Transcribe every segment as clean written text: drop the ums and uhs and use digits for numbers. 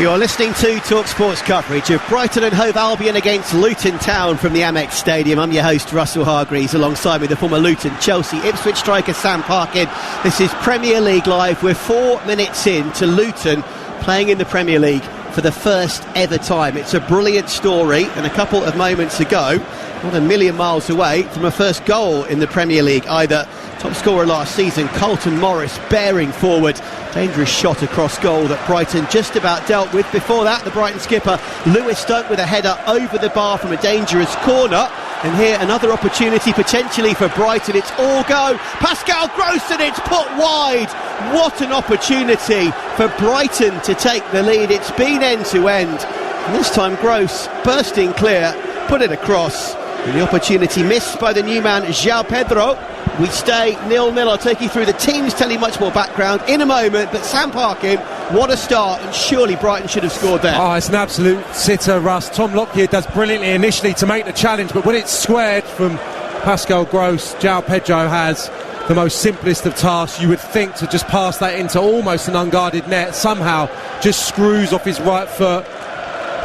You're listening to Talksport's coverage of Brighton and Hove Albion against Luton Town from the Amex Stadium. I'm your host, Russell Hargreaves, alongside me the former Luton, Chelsea, Ipswich striker Sam Parkin. This is Premier League Live. We're 4 minutes in to Luton playing in the Premier League for the first ever time. It's a brilliant story, and a couple of moments ago, not a million miles away from a first goal in the Premier League either. Top scorer last season, Carlton Morris, bearing forward. Dangerous shot across goal that Brighton just about dealt with. Before that, the Brighton skipper, Lewis Dunk, with a header over the bar from a dangerous corner. And here, another opportunity potentially for Brighton. It's all go. Pascal Gross, and it's put wide. What an opportunity for Brighton to take the lead. It's been end to end. And this time, Gross bursting clear, put it across. And the opportunity missed by the new man, João Pedro. We stay 0-0. I'll take you through the teams, tell you much more background in a moment. But Sam Parkin, what a start, and surely Brighton should have scored there. Oh, it's an absolute sitter, Russ. Tom Lockyer does brilliantly initially to make the challenge, but when it's squared from Pascal Gross, João Pedro has the most simplest of tasks. You would think to just pass that into almost an unguarded net. Somehow just screws off his right foot.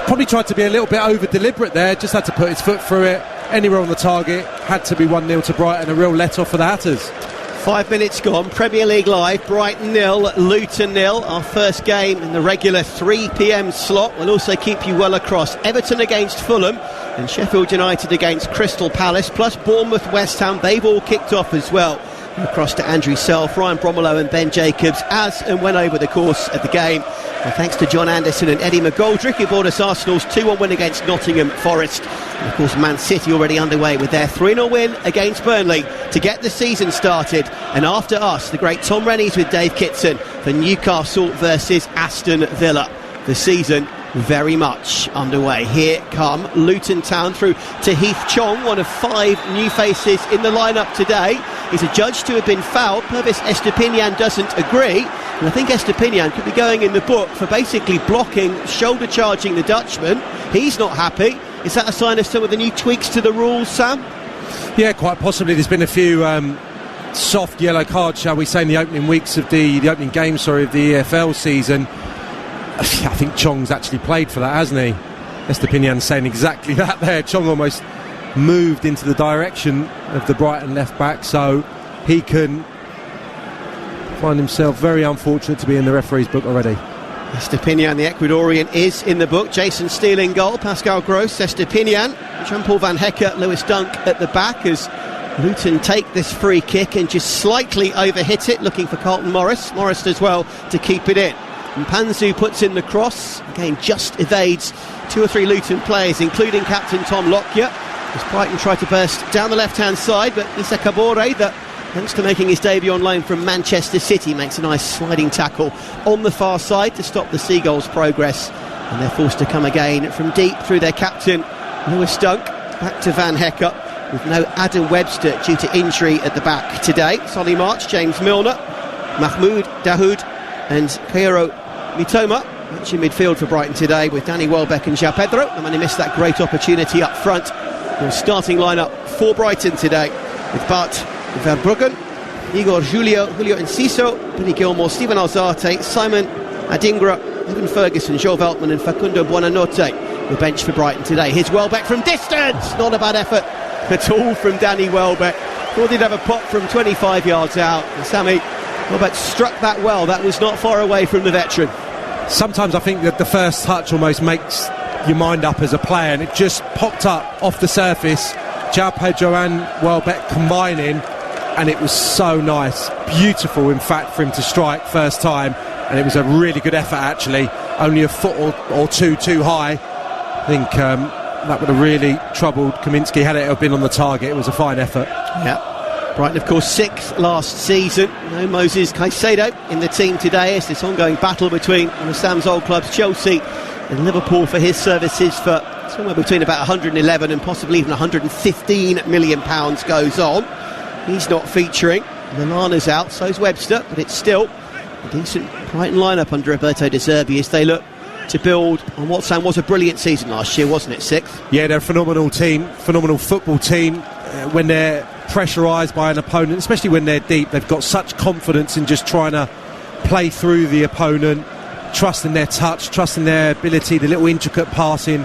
Probably tried to be a little bit over deliberate there, just had to put his foot through it. Anywhere on the target, had to be 1-0 to Brighton. A real let-off for the Hatters. 5 minutes gone, Premier League Live, Brighton 0, Luton 0. Our first game in the regular 3 p.m. slot. We'll also keep you well across Everton against Fulham and Sheffield United against Crystal Palace, plus Bournemouth, West Ham. They've all kicked off as well. Across to Andrew Self, Ryan Bromelo and Ben Jacobs as and when over the course of the game. And thanks to John Anderson and Eddie McGoldrick, who brought us Arsenal's 2-1 win against Nottingham Forest. And of course Man City already underway with their 3-0 win against Burnley to get the season started. And after us, the great Tom Rennies with Dave Kitson for Newcastle versus Aston Villa. The season very much underway. Here come Luton Town through to Heath Chong, one of 5 new faces in the lineup today. He's adjudged to have been fouled. Purvis Estepinian doesn't agree, and I think Estepinian could be going in the book for basically blocking, shoulder charging the Dutchman. He's not happy. Is that a sign of some of the new tweaks to the rules, Sam? Yeah, quite possibly. There's been a few soft yellow cards, shall we say, in the opening weeks of the opening game, of the EFL season. I think Chong's actually played for that, hasn't he? Estepinian saying exactly that there. Chong almost moved into the direction of the Brighton left back, so he can find himself very unfortunate to be in the referee's book already. Estepinian, the Ecuadorian, is in the book. Jason Steele in goal, Pascal Gross, Estepinian, Jean-Paul Van Hecke, Lewis Dunk at the back as Luton take this free kick and just slightly overhit it, looking for Carlton Morris. Morris as well to keep it in. And Panzu puts in the cross, again just evades 2 or 3 Luton players, including captain Tom Lockyer. As Brighton tried to burst down the left-hand side, but Issa Kabore, that thanks to making his debut on loan from Manchester City, makes a nice sliding tackle on the far side to stop the Seagulls' progress. And they're forced to come again from deep through their captain, Lewis Dunk, back to Van Hecke, with no Adam Webster due to injury at the back today. Solly March, James Milner, Mahmoud Dahoud and Kairo Mitoma, much in midfield for Brighton today, with Danny Welbeck and João Pedro. The man who missed that great opportunity up front. The starting lineup for Brighton today, with Bart Verbruggen, Igor Julio Enciso, Billy Gilmore, Stephen Alzate, Simon Adingra, Evan Ferguson, Joe Veltman and Facundo Buonanotte, the bench for Brighton today. Here's Welbeck from distance, not a bad effort at all from Danny Welbeck. Thought he'd have a pop from 25 yards out, and Sammy Welbeck struck that well. That was not far away from the veteran. Sometimes I think that the first touch almost makes your mind up as a player, and it just popped up off the surface. João Pedro and Welbeck combining, and it was so nice, beautiful in fact for him to strike first time, and it was a really good effort actually, only a foot or two too high. I think that would have really troubled Kaminsky had it been on the target. It was a fine effort. Yeah. Brighton, of course, 6th last season. No Moses Caicedo in the team today as this ongoing battle between one of Sam's old clubs, Chelsea, and Liverpool for his services for somewhere between about 111 and possibly even 115 million pounds goes on. He's not featuring. Lallana's out, so's Webster, but it's still a decent Brighton lineup under Roberto De Zerbi as they look to build on what Sam was a brilliant season last year, wasn't it? 6th. Yeah, they're a phenomenal team, phenomenal football team. When they're pressurised by an opponent, especially when they're deep, they've got such confidence in just trying to play through the opponent, trusting their touch, trusting their ability, the little intricate passing.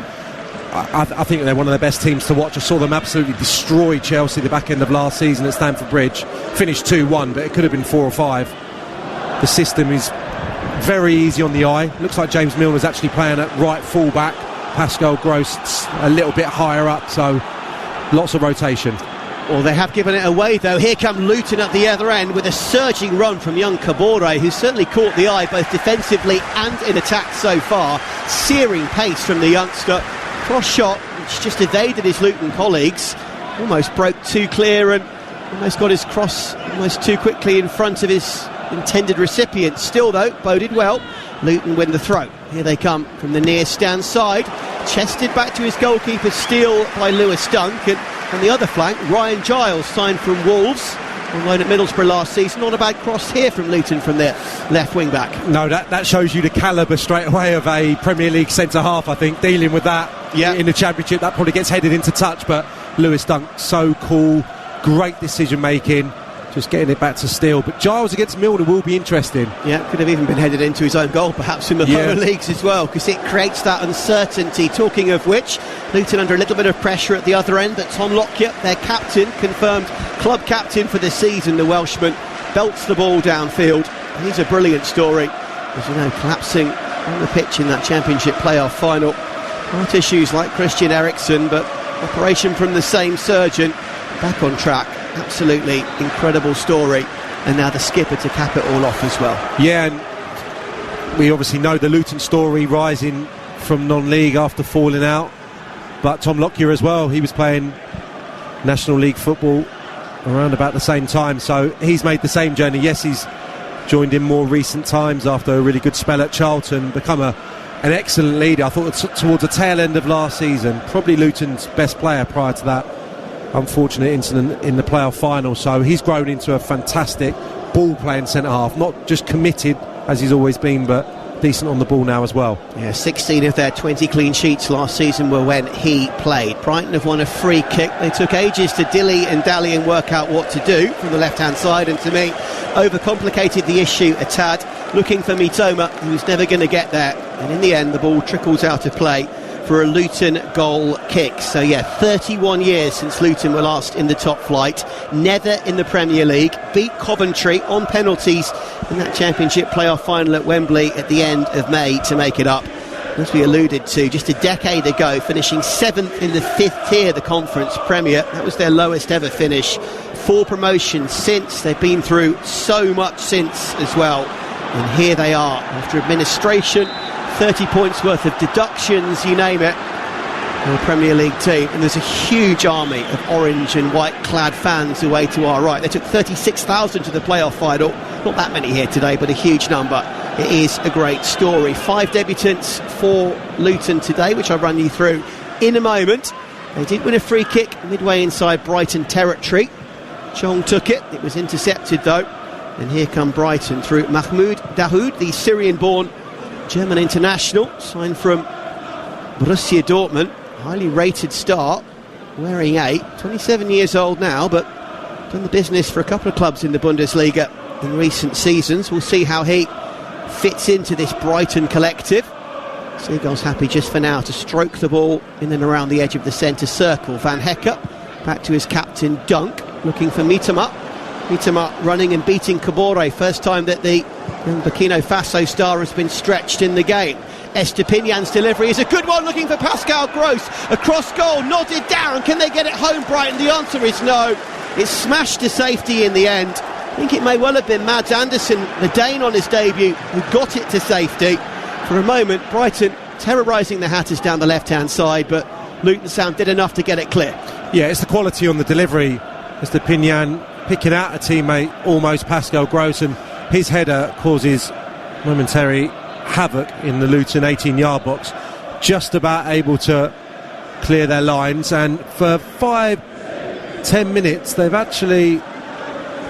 I think they're one of the best teams to watch. I saw them absolutely destroy Chelsea the back end of last season at Stamford Bridge. Finished 2-1, but it could have been 4 or 5. The system is very easy on the eye. Looks like James Milner's actually playing at right full-back. Pascal Gross a little bit higher up, so lots of rotation. Well, they have given it away, though. Here come Luton at the other end with a surging run from young Kabore, who's certainly caught the eye both defensively and in attack so far. Searing pace from the youngster. Cross shot, which just evaded his Luton colleagues. Almost broke too clear and almost got his cross almost too quickly in front of his intended recipient. Still, though, boded well. Luton win the throw. Here they come from the near stand side. Chested back to his goalkeeper, steal by Lewis Dunk. And on the other flank, Ryan Giles, signed from Wolves, on loan at Middlesbrough last season. Not a bad cross here from Luton from their left wing back. No, that shows you the calibre straight away of a Premier League centre-half, I think. Dealing with that in the Championship, that probably gets headed into touch, but Lewis Dunk, so cool, great decision-making, just getting it back to Steele. But Giles against Milner will be interesting. Yeah, could have even been headed into his own goal, perhaps in the lower leagues as well, because it creates that uncertainty. Talking of which, Luton under a little bit of pressure at the other end, but Tom Lockyer, their captain, confirmed club captain for the season, the Welshman, belts the ball downfield. He's a brilliant story, as you know, collapsing on the pitch in that Championship playoff final. Heart issues like Christian Eriksen, but operation from the same surgeon, back on track. Absolutely incredible story, and now the skipper to cap it all off as well. Yeah, and we obviously know the Luton story, rising from non-league after falling out, but Tom Lockyer as well, he was playing National League football around about the same time, so he's made the same journey. Yes, he's joined in more recent times after a really good spell at Charlton, become an excellent leader. I thought towards the tail end of last season, probably Luton's best player prior to that unfortunate incident in the playoff final. So he's grown into a fantastic ball-playing centre-half, not just committed as he's always been, but decent on the ball now as well. Yeah, 16 of their 20 clean sheets last season were when he played. Brighton have won a free kick. They took ages to dilly and dally and work out what to do from the left-hand side, and to me, overcomplicated the issue a tad, looking for Mitoma, who was never going to get there, and in the end the ball trickles out of play for a Luton goal kick. So yeah, 31 years since Luton were last in the top flight, never in the Premier League, beat Coventry on penalties in that Championship playoff final at Wembley at the end of May to make it up. As we alluded to, just a decade ago, finishing 7th in the 5th tier, the Conference Premier. That was their lowest ever finish. 4 promotions since. They've been through so much since as well. And here they are, after administration, 30 points worth of deductions, you name it, in the Premier League team. And there's a huge army of orange and white clad fans away to our right. They took 36,000 to the playoff final. Not that many here today, but a huge number. It is a great story. 5 debutants for Luton today, which I'll run you through in a moment. They did win a free kick midway inside Brighton territory. Chong took it. It was intercepted though. And here come Brighton through Mahmoud Dahoud, the Syrian-born German international, signed from Borussia Dortmund. Highly rated start, wearing 8. 27 years old now, but done the business for a couple of clubs in the Bundesliga in recent seasons. We'll see how he fits into this Brighton collective. Seagull's happy just for now to stroke the ball in and around the edge of the centre circle. Van Hecker back to his captain Dunk, looking for Mitoma. Mitoma running and beating Kabore. First time that the Burkina Faso star has been stretched in the game. Estepinian's delivery is a good one, looking for Pascal Gross. Across goal, nodded down. Can they get it home, Brighton? The answer is no. It's smashed to safety in the end. I think it may well have been Mads Andersen, the Dane on his debut, who got it to safety. For a moment, Brighton terrorising the Hatters down the left-hand side, but Luton Sound did enough to get it clear. Yeah, it's the quality on the delivery. Estepinian picking out a teammate, almost Pascal Gross, and his header causes momentary havoc in the Luton 18-yard box, just about able to clear their lines. And for 5-10 minutes they've actually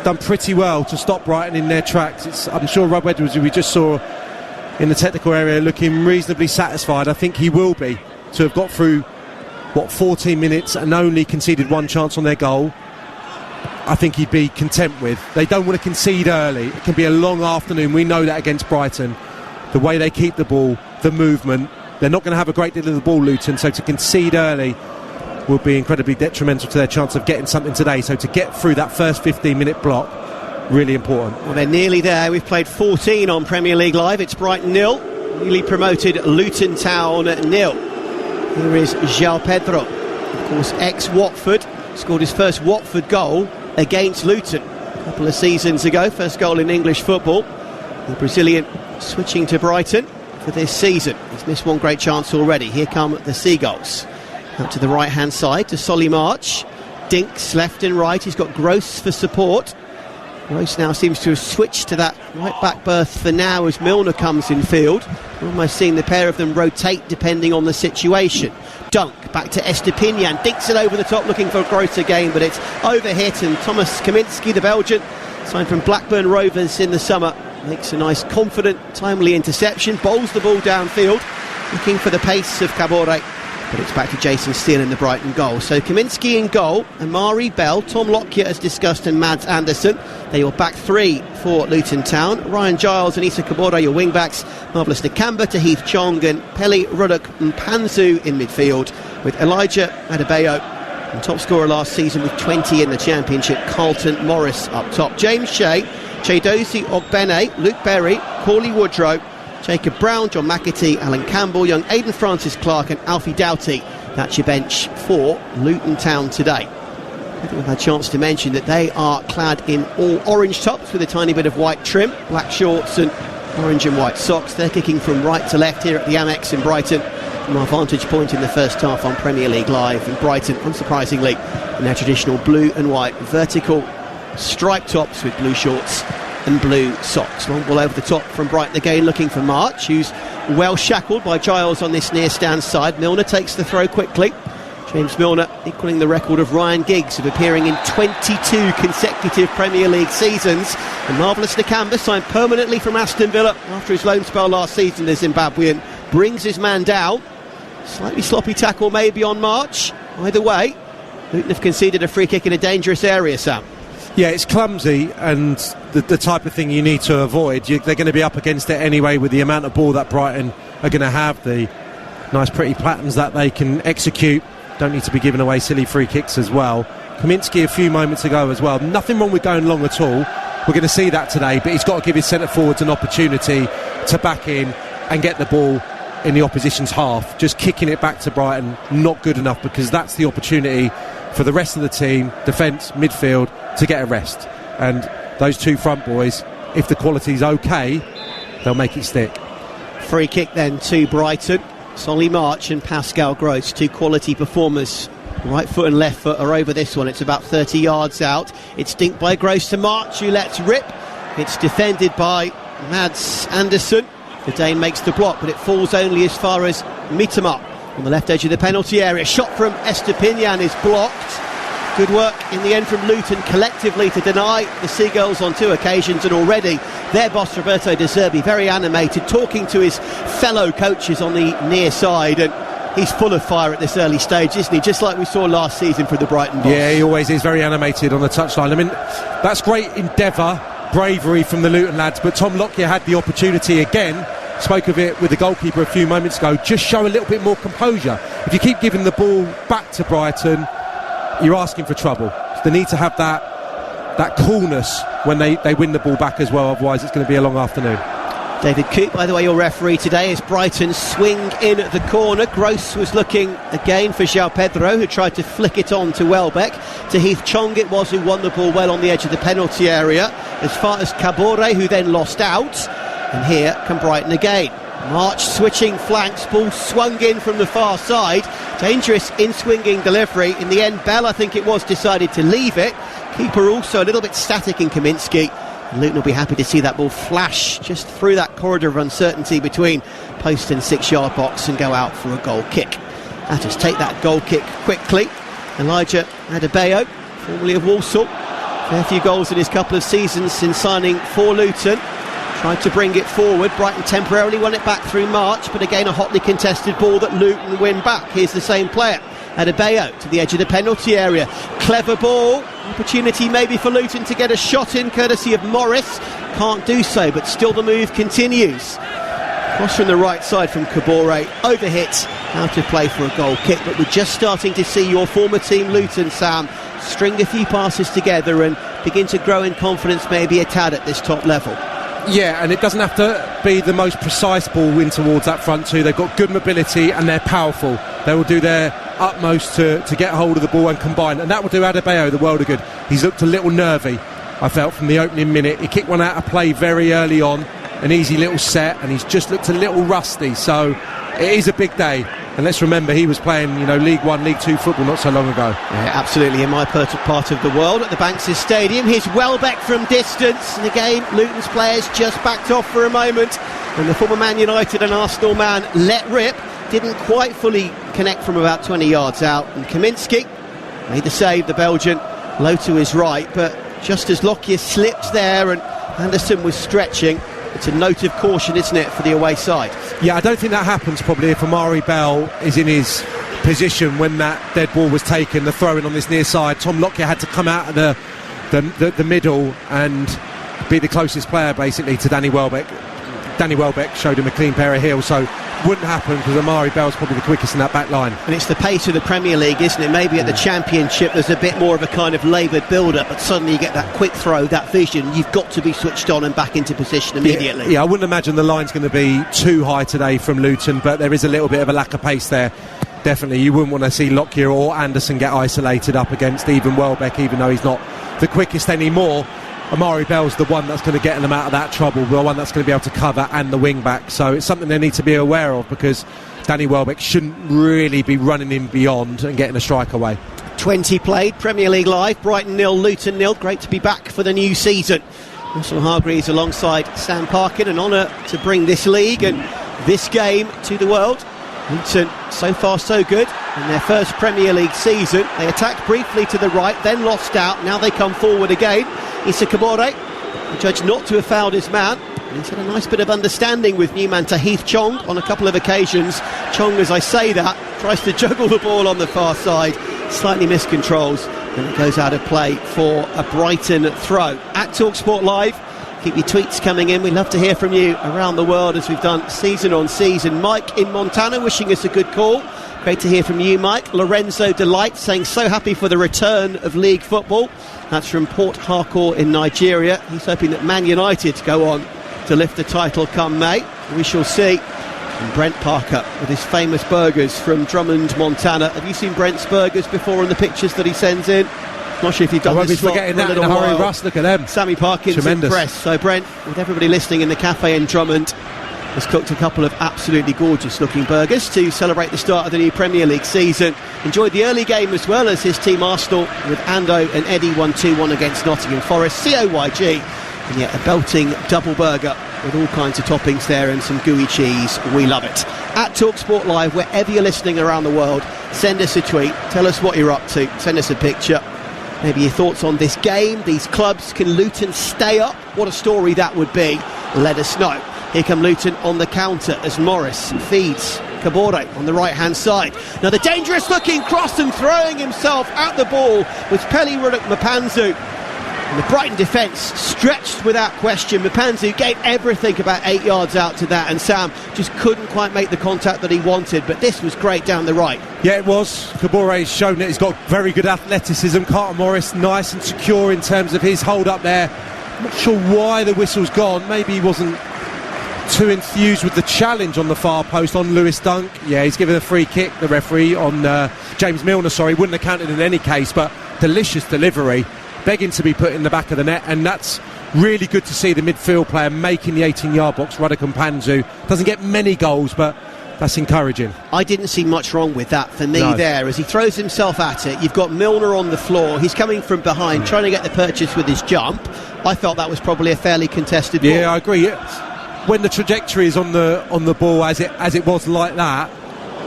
done pretty well to stop Brighton in their tracks. I'm sure Rob Edwards, who we just saw in the technical area, looking reasonably satisfied. I think he will be, to have got through 14 minutes and only conceded 1 chance on their goal. I think he'd be content with. They don't want to concede early. It can be a long afternoon. We know that against Brighton. the way they keep the ball, the movement. They're not going to have a great deal of the ball, Luton, so to concede early will be incredibly detrimental to their chance of getting something today. So to get through that first 15-minute block, really important. Well, they're nearly there. We've played 14 on Premier League Live. It's Brighton 0, newly promoted Luton Town 0. Here is João Pedro, of course ex-Watford, scored his first Watford goal against Luton a couple of seasons ago, first goal in English football. The Brazilian switching to Brighton for this season. He's missed one great chance already. Here come the Seagulls. Out to the right hand side to Solly March. Dinks left and right. He's got Gross for support. Gross now seems to have switched to that right back berth for now as Milner comes in field. We're almost seeing the pair of them rotate depending on the situation. Dunk back to Estepinian, dinks it over the top looking for Gross again, but it's overhit, and Thomas Kaminski, the Belgian, signed from Blackburn Rovers in the summer, makes a nice confident timely interception, bowls the ball downfield looking for the pace of Cabore, but it's back to Jason Steele in the Brighton goal. So Kaminski in goal, Amari Bell, Tom Lockyer as discussed, and Mads Anderson. They're your back three for Luton Town. Ryan Giles and Issa Kabore, your wing backs. Marvellous Nakamba to Heath Chong and Peli Ruddock and Panzu in midfield, with Elijah Adebayo, and top scorer last season with 20 in the Championship, Carlton Morris up top. James Shea, Chedosi Ogbene, Luke Berry, Corley Woodrow, Jacob Brown, John McAtee, Alan Campbell, young Aidan Francis Clark and Alfie Doughty. That's your bench for Luton Town today. I think we've had a chance to mention that they are clad in all orange tops with a tiny bit of white trim, black shorts and orange and white socks. They're kicking from right to left here at the Amex in Brighton, from our vantage point in the first half on Premier League Live. And Brighton, unsurprisingly, in their traditional blue and white vertical striped tops with blue shorts and blue socks. Long ball over the top from Brighton again, looking for March, who's well shackled by Giles on this near stand side. Milner takes the throw quickly. James Milner equalling the record of Ryan Giggs of appearing in 22 consecutive Premier League seasons. And Marvellous Nakamba, signed permanently from Aston Villa after his loan spell last season, the Zimbabwean, brings his man down. Slightly sloppy tackle maybe on March. Either way, Luton have conceded a free kick in a dangerous area, Sam. Yeah, it's clumsy and the type of thing you need to avoid. They're going to be up against it anyway with the amount of ball that Brighton are going to have, the nice pretty patterns that they can execute. Don't need to be giving away silly free kicks as well. Kaminski a few moments ago as well. Nothing wrong with going long at all. We're going to see that today, but he's got to give his centre forwards an opportunity to back in and get the ball in the opposition's half. Just kicking it back to Brighton, not good enough, because that's the opportunity for the rest of the team, defence, midfield, to get a rest. And those two front boys, if the quality's okay, they'll make it stick. Free kick then to Brighton. Solly March and Pascal Gross, two quality performers. Right foot and left foot are over this one. It's about 30 yards out. It's dinked by Gross to March, who lets rip. It's defended by Mads Anderson. The Dane makes the block, but it falls only as far as Mitama on the left edge of the penalty area. Shot from Estepinian is blocked. Good work in the end from Luton collectively to deny the Seagulls on two occasions, and already their boss Roberto De Zerbi very animated, talking to his fellow coaches on the near side, and he's full of fire at this early stage, isn't he? Just like we saw last season from the Brighton boss. Yeah, he always is very animated on the touchline. I mean, that's great endeavour, bravery from the Luton lads, but Tom Lockyer had the opportunity again. Spoke of it with the goalkeeper a few moments ago. Just show a little bit more composure. If you keep giving the ball back to Brighton, you're asking for trouble. They need to have that coolness when they win the ball back as well, otherwise it's going to be a long afternoon. David Coote, by the way, your referee today, as Brighton swing in at the corner. Gross was looking again for João Pedro, who tried to flick it on to Welbeck. To Heath Chong it was, who won the ball well on the edge of the penalty area, as far as Cabore, who then lost out. And here come Brighton again. March switching flanks, ball swung in from the far side. Dangerous in-swinging delivery. In the end, Bell, I think it was, decided to leave it. Keeper also a little bit static in Kaminski. And Luton will be happy to see that ball flash just through that corridor of uncertainty between post and 6-yard box and go out for a goal kick. Let us take that goal kick quickly. Elijah Adebayo, formerly of Walsall. Fair few goals in his couple of seasons since signing for Luton. Tried to bring it forward. Brighton temporarily won it back through March, but again a hotly contested ball that Luton win back. Here's the same player, Adebayo, to the edge of the penalty area. Clever ball. Opportunity maybe for Luton to get a shot in, courtesy of Morris. Can't do so, but still the move continues. Cross from the right side from Kabore, overhit, out of play for a goal kick. But we're just starting to see your former team Luton, Sam, string a few passes together and begin to grow in confidence maybe a tad at this top level. Yeah, and it doesn't have to be the most precise ball in towards that front two. They've got good mobility and they're powerful. They will do their utmost to get hold of the ball and combine, and that will do Adebayo the world of good. He's looked a little nervy, I felt, from the opening minute. He kicked one out of play very early on, an easy little set, and he's just looked a little rusty. So it is a big day, and let's remember he was playing, League One, League Two football not so long ago. Yeah, absolutely, in my part of the world at the Banks' Stadium. Here's Welbeck from distance, and again Luton's players just backed off for a moment, and the former Man United and Arsenal man let rip. Didn't quite fully connect from about 20 yards out, and Kaminski made the save, the Belgian, low to his right, but just as Lockyer slipped there and Anderson was stretching, it's a note of caution, isn't it, for the away side? Yeah, I don't think that happens probably if Amari Bell is in his position when that dead ball was taken, the throw-in on this near side. Tom Lockyer had to come out of the middle and be the closest player basically to Danny Welbeck. Danny Welbeck showed him a clean pair of heels, so wouldn't happen because Amari Bell's probably the quickest in that back line. And it's the pace of the Premier League, isn't it? Maybe at the Championship there's a bit more of a kind of laboured build-up, but suddenly you get that quick throw, that vision. You've got to be switched on and back into position immediately. Yeah, I wouldn't imagine the line's going to be too high today from Luton, but there is a little bit of a lack of pace there. Definitely, you wouldn't want to see Lockyer or Anderson get isolated up against even Welbeck, even though he's not the quickest anymore. Amari Bell's the one that's going to get them out of that trouble, the one that's going to be able to cover, and the wing back. So it's something they need to be aware of, because Danny Welbeck shouldn't really be running in beyond and getting a strike away. 20 played, Premier League Live, Brighton 0, Luton 0. Great to be back for the new season. Russell Hargreaves alongside Sam Parkin, an honour to bring this league and this game to the world. Luton, so far so good in their first Premier League season. They attacked briefly to the right, then lost out. Now they come forward again. Issa Kabore, the judge not to have fouled his man. And he's had a nice bit of understanding with new man Tahith Chong on a couple of occasions. Chong, as I say that, tries to juggle the ball on the far side, slightly miscontrols, and it goes out of play for a Brighton throw. At Talksport Live, keep your tweets coming in. We'd love to hear from you around the world, as we've done season on season. Mike in Montana wishing us a good call. Great to hear from you, Mike. Lorenzo Delight saying so happy for the return of league football. That's from Port Harcourt in Nigeria. He's hoping that Man United go on to lift the title come May. We shall see. And Brent Parker with his famous burgers from Drummond, Montana. Have you seen Brent's burgers before in the pictures that he sends in? Not sure if you've done this for forgetting that a little in a hurry, while. Russ, look at them. Sammy Parkin's Tremendous. Impressed. So Brent, with everybody listening in the cafe in Drummond, has cooked a couple of absolutely gorgeous looking burgers to celebrate the start of the new Premier League season. Enjoyed the early game as well, as his team Arsenal with Ando and Eddie won 2-1 against Nottingham Forest. COYG, and yet a belting double burger with all kinds of toppings there and some gooey cheese. We love it. At Talksport Live, wherever you're listening around the world, send us a tweet, tell us what you're up to, send us a picture. Maybe your thoughts on this game, these clubs. Can Luton stay up? What a story that would be. Let us know. Here come Luton on the counter as Morris feeds Kabore on the right hand side. Now the dangerous looking cross, and throwing himself at the ball was Pelly Mapanzu. And the Brighton defence stretched without question. Mapanzu gave everything about 8 yards out to that, and Sam just couldn't quite make the contact that he wanted, but this was great down the right. Yeah, it was. Kabore's shown that he's got very good athleticism. Carter Morris nice and secure in terms of his hold up there. I'm not sure why the whistle's gone. Maybe he wasn't too enthused with the challenge on the far post on Lewis Dunk. Yeah, he's given a free kick, the referee, on James Milner, wouldn't have counted in any case, but delicious delivery, begging to be put in the back of the net, and that's really good to see the midfield player making the 18-yard box. Radek Mpanzu doesn't get many goals, but that's encouraging. I didn't see much wrong with that for me there, as he throws himself at it. You've got Milner on the floor, he's coming from behind, trying to get the purchase with his jump. I felt that was probably a fairly contested ball. Yeah, I agree. When the trajectory is on the ball as it was like that,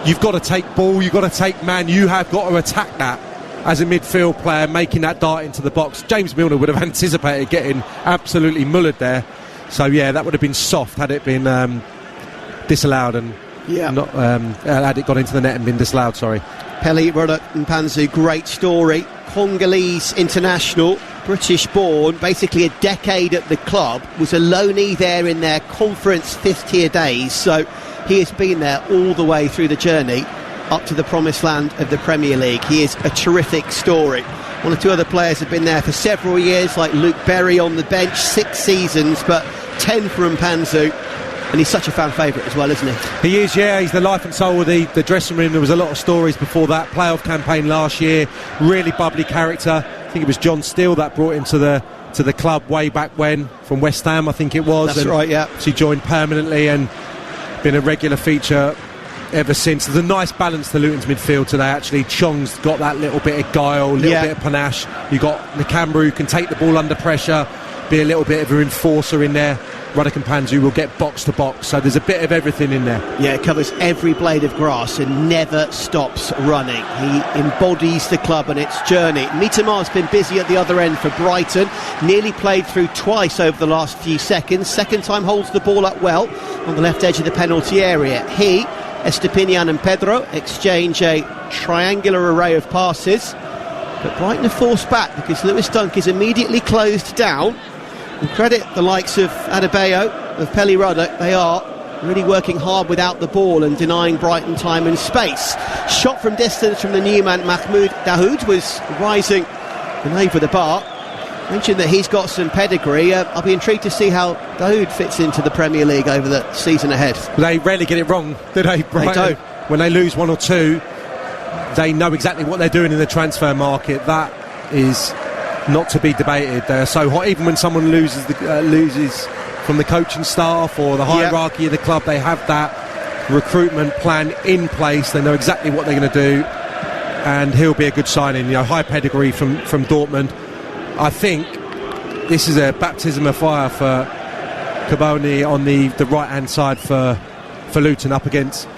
you've got to take ball, you've got to take man, you have got to attack that as a midfield player, making that dart into the box. James Milner would have anticipated getting absolutely mullered there. So yeah, that would have been soft had it been disallowed, and not had it gone into the net and been disallowed. Sorry. Pelly Mpanzu, great story. Congolese international, British born, basically a decade at the club, was a loanee there in their conference fifth tier days, so he has been there all the way through the journey up to the promised land of the Premier League. He is a terrific story. One or two other players have been there for several years, like Luke Berry on the bench, 6 seasons, but 10 from Mpanzu. And he's such a fan favourite as well, isn't he? He is, yeah. He's the life and soul of the dressing room. There was a lot of stories before that playoff campaign last year. Really bubbly character. I think it was John Steele that brought him to the club way back when, from West Ham, I think it was. That's right, yeah. She joined permanently and been a regular feature ever since. There's a nice balance to Luton's midfield today, actually. Chong's got that little bit of guile, a little bit of panache. You've got Nakambu, who can take the ball under pressure, be a little bit of an enforcer in there. Ruddock and Mpanzu will get box to box, so there's a bit of everything in there. Yeah, it covers every blade of grass and never stops running. He embodies the club and its journey. Mitamar's been busy at the other end for Brighton, nearly played through twice over the last few seconds. Second time holds the ball up well on the left edge of the penalty area. He, Estepinian and Pedro exchange a triangular array of passes, but Brighton are forced back because Lewis Dunk is immediately closed down. And credit the likes of Adebayo, of Pelly Ruddock, they are really working hard without the ball and denying Brighton time and space. Shot from distance from the new man Mahmoud Dahoud was rising and over the bar. Mentioned that he's got some pedigree. I'll be intrigued to see how Dahoud fits into the Premier League over the season ahead. They rarely get it wrong, do they? Brighton? They don't. When they lose one or two, they know exactly what they're doing in the transfer market. That is not to be debated. They're so hot. Even when someone loses from the coaching staff or the hierarchy of the club, they have that recruitment plan in place. They know exactly what they're going to do, and he'll be a good signing. High pedigree from Dortmund. I think this is a baptism of fire for Kaboni on the right hand side for Luton up against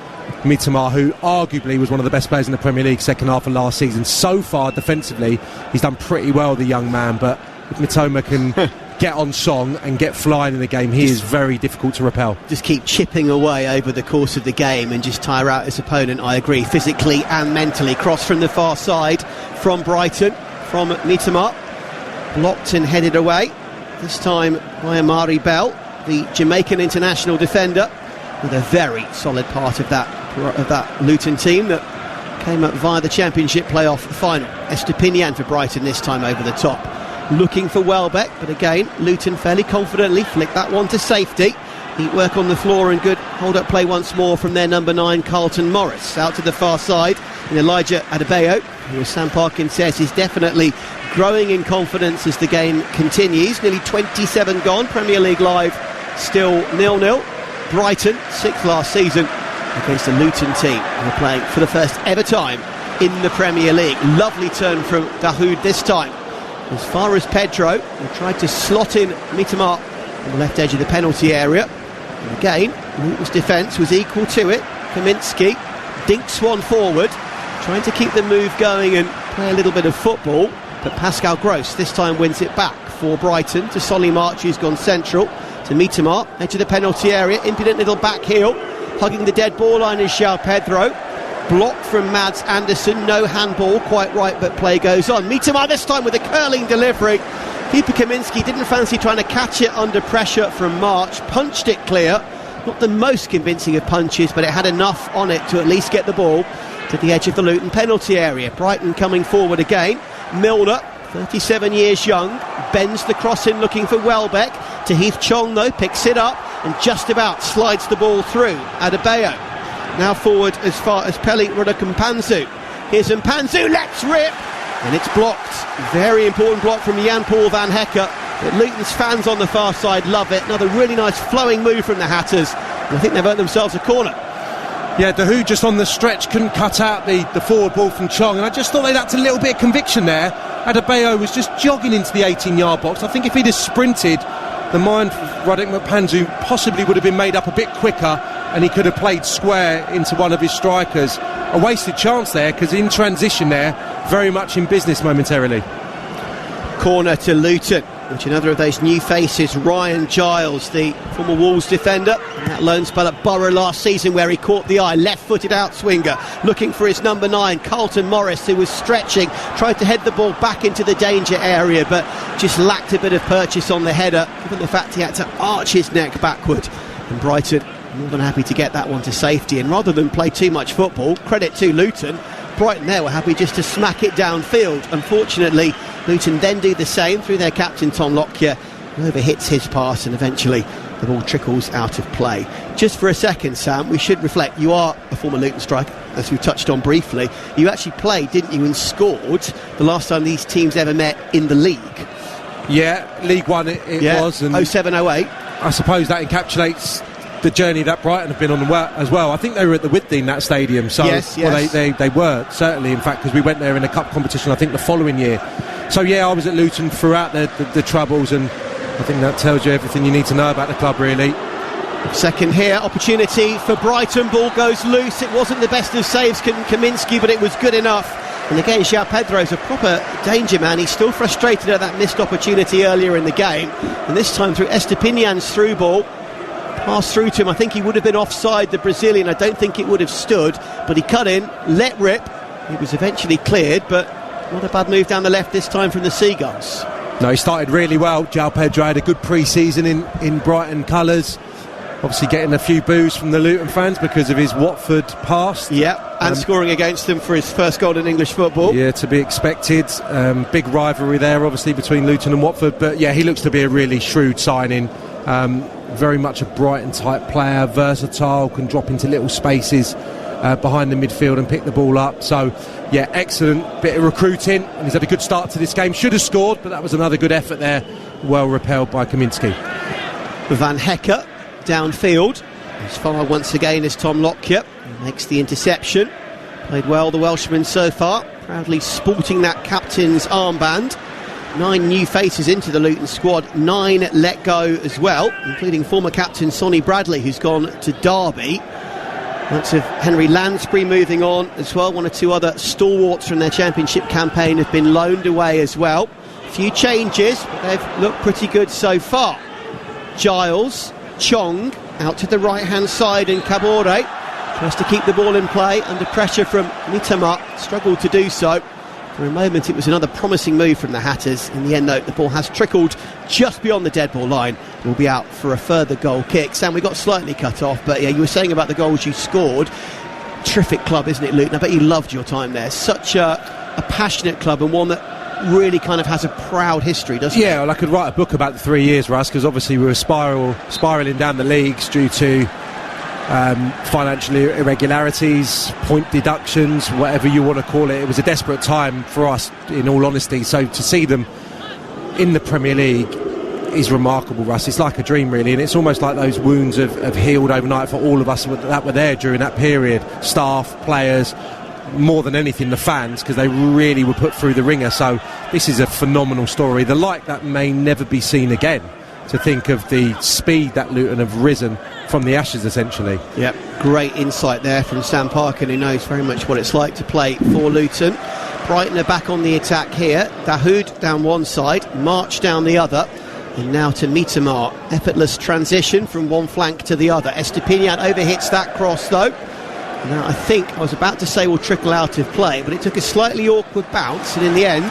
Mitoma, who arguably was one of the best players in the Premier League second half of last season. So far defensively he's done pretty well, the young man, but if Mitoma can get on song and get flying in the game, he is very difficult to repel. Just keep chipping away over the course of the game and just tire out his opponent, I agree, physically and mentally. Cross from the far side from Brighton, from Mitoma, blocked and headed away, this time by Amari Bell, the Jamaican international defender, with a very solid part of that Luton team that came up via the Championship playoff final. Estepinian for Brighton this time over the top, looking for Welbeck, but again Luton fairly confidently flicked that one to safety. Neat work on the floor and good hold-up play once more from their number 9 Carlton Morris. Out to the far side in Elijah Adebayo, who, as Sam Parkin says, is definitely growing in confidence as the game continues. Nearly 27 gone, Premier League live still 0-0. Brighton, 6th last season against a Luton team who are playing for the first ever time in the Premier League. Lovely turn from Dahoud this time, as far as Pedro, who tried to slot in Mitoma on the left edge of the penalty area. And again, Luton's defence was equal to it. Kaminski dinks one forward, trying to keep the move going and play a little bit of football, but Pascal Gross this time wins it back for Brighton to Solly March, who's gone central to Mitoma, edge of the penalty area, impudent little back heel, hugging the dead ball line is João Pedro, blocked from Mads Anderson, no handball, quite right, but play goes on. Mitoma this time with a curling delivery. Keeper Kaminski didn't fancy trying to catch it under pressure from March, punched it clear. Not the most convincing of punches, but it had enough on it to at least get the ball to the edge of the Luton penalty area. Brighton coming forward again. Milner, 37 years young, bends the cross in looking for Welbeck. To Heath Chong though, picks it up and just about slides the ball through. Adebayo now forward as far as Pelly Ruddock and Mpanzu. Here's Mpanzu, let's rip, and it's blocked. Very important block from Jan-Paul van Hecker, but Luton's fans on the far side love it. Another really nice flowing move from the Hatters, and I think they've earned themselves a corner. Yeah, Dahoud just on the stretch couldn't cut out the forward ball from Chong, and I just thought they lacked a little bit of conviction there. Adebayo was just jogging into the 18-yard box. I think if he'd have sprinted, the mind of Ruddock Mpanzu possibly would have been made up a bit quicker, and he could have played square into one of his strikers. A wasted chance there, because in transition there, very much in business momentarily. Corner to Luton, which another of those new faces, Ryan Giles, the former Wolves defender, and That loan spell at Borough last season where he caught the eye. Left-footed out-swinger, looking for his number 9, Carlton Morris, who was stretching, tried to head the ball back into the danger area, but just lacked a bit of purchase on the header, given the fact he had to arch his neck backward. And Brighton more than happy to get that one to safety. And rather than play too much football, credit to Luton, Brighton there were happy just to smack it downfield. Unfortunately, Luton then do the same through their captain Tom Lockyer, who overhits his pass and eventually the ball trickles out of play. Just for a second, Sam, we should reflect, you are a former Luton striker, as we touched on briefly. You actually played, didn't you, and scored the last time these teams ever met in the league. Yeah, League One it was. And 07-08. I suppose that encapsulates the journey that Brighton have been on as well. I think they were at the Whitney in that stadium. So yes. Well, they were, certainly, in fact, because we went there in a cup competition, I think, the following year. So, yeah, I was at Luton throughout the troubles, and I think that tells you everything you need to know about the club, really. Second here, opportunity for Brighton. Ball goes loose. It wasn't the best of saves, Kaminsky, but it was good enough. And again, João Pedro's a proper danger man. He's still frustrated at that missed opportunity earlier in the game. And this time through Estepinian's through ball. Passed through to him. I think he would have been offside, the Brazilian. I don't think it would have stood. But he cut in, let rip. It was eventually cleared, but not a bad move down the left this time from the Seagulls. No, he started really well. João Pedro had a good pre-season in Brighton colours. Obviously getting a few boos from the Luton fans because of his Watford past. Yeah, and scoring against them for his first goal in English football. Yeah, to be expected. Big rivalry there, obviously, between Luton and Watford. But yeah, he looks to be a really shrewd signing. Very much a Brighton-type player, versatile, can drop into little spaces behind the midfield and pick the ball up. So, yeah, excellent bit of recruiting. And he's had a good start to this game. Should have scored, but that was another good effort there. Well repelled by Kaminsky. Van Hecke downfield. As far once again as Tom Lockyer. He makes the interception. Played well, the Welshman so far. Proudly sporting that captain's armband. 9 new faces into the Luton squad, 9 let go as well, including former captain Sonny Bradley, who's gone to Derby. Lots of Henry Lansbury moving on as well. 1 or 2 other stalwarts from their championship campaign have been loaned away as well. A few changes, but they've looked pretty good so far. Giles, Chong out to the right hand side, and Kabore tries to keep the ball in play under pressure from Mitama, struggled to do so. For a moment it was another promising move from the Hatters. In the end though, the ball has trickled just beyond the dead ball line. We'll be out for a further goal kick. Sam, we got slightly cut off, but yeah, you were saying about the goals you scored. Terrific club, isn't it, Luton? I bet you loved your time there. Such a passionate club, and one that really kind of has a proud history, doesn't it? Yeah, well, I could write a book about the 3 years, Russ, because obviously we were spiralling down the leagues due to financial irregularities, point deductions, whatever you want to call it. It was a desperate time for us, in all honesty. So to see them in the Premier League is remarkable, Russ. It's like a dream, really, and it's almost like those wounds have healed overnight for all of us that were there during that period. Staff, players, more than anything the fans, because they really were put through the ringer. So this is a phenomenal story, the like that may never be seen again. To think of the speed that Luton have risen from the ashes, essentially. Yep, great insight there from Sam Parkin, who knows very much what it's like to play for Luton. Brighton are back on the attack here. Dahoud down one side, March down the other, and now to Mitama. Effortless transition from one flank to the other. Estepinian overhits that cross though. Now I think, I was about to say will trickle out of play, but it took a slightly awkward bounce, and in the end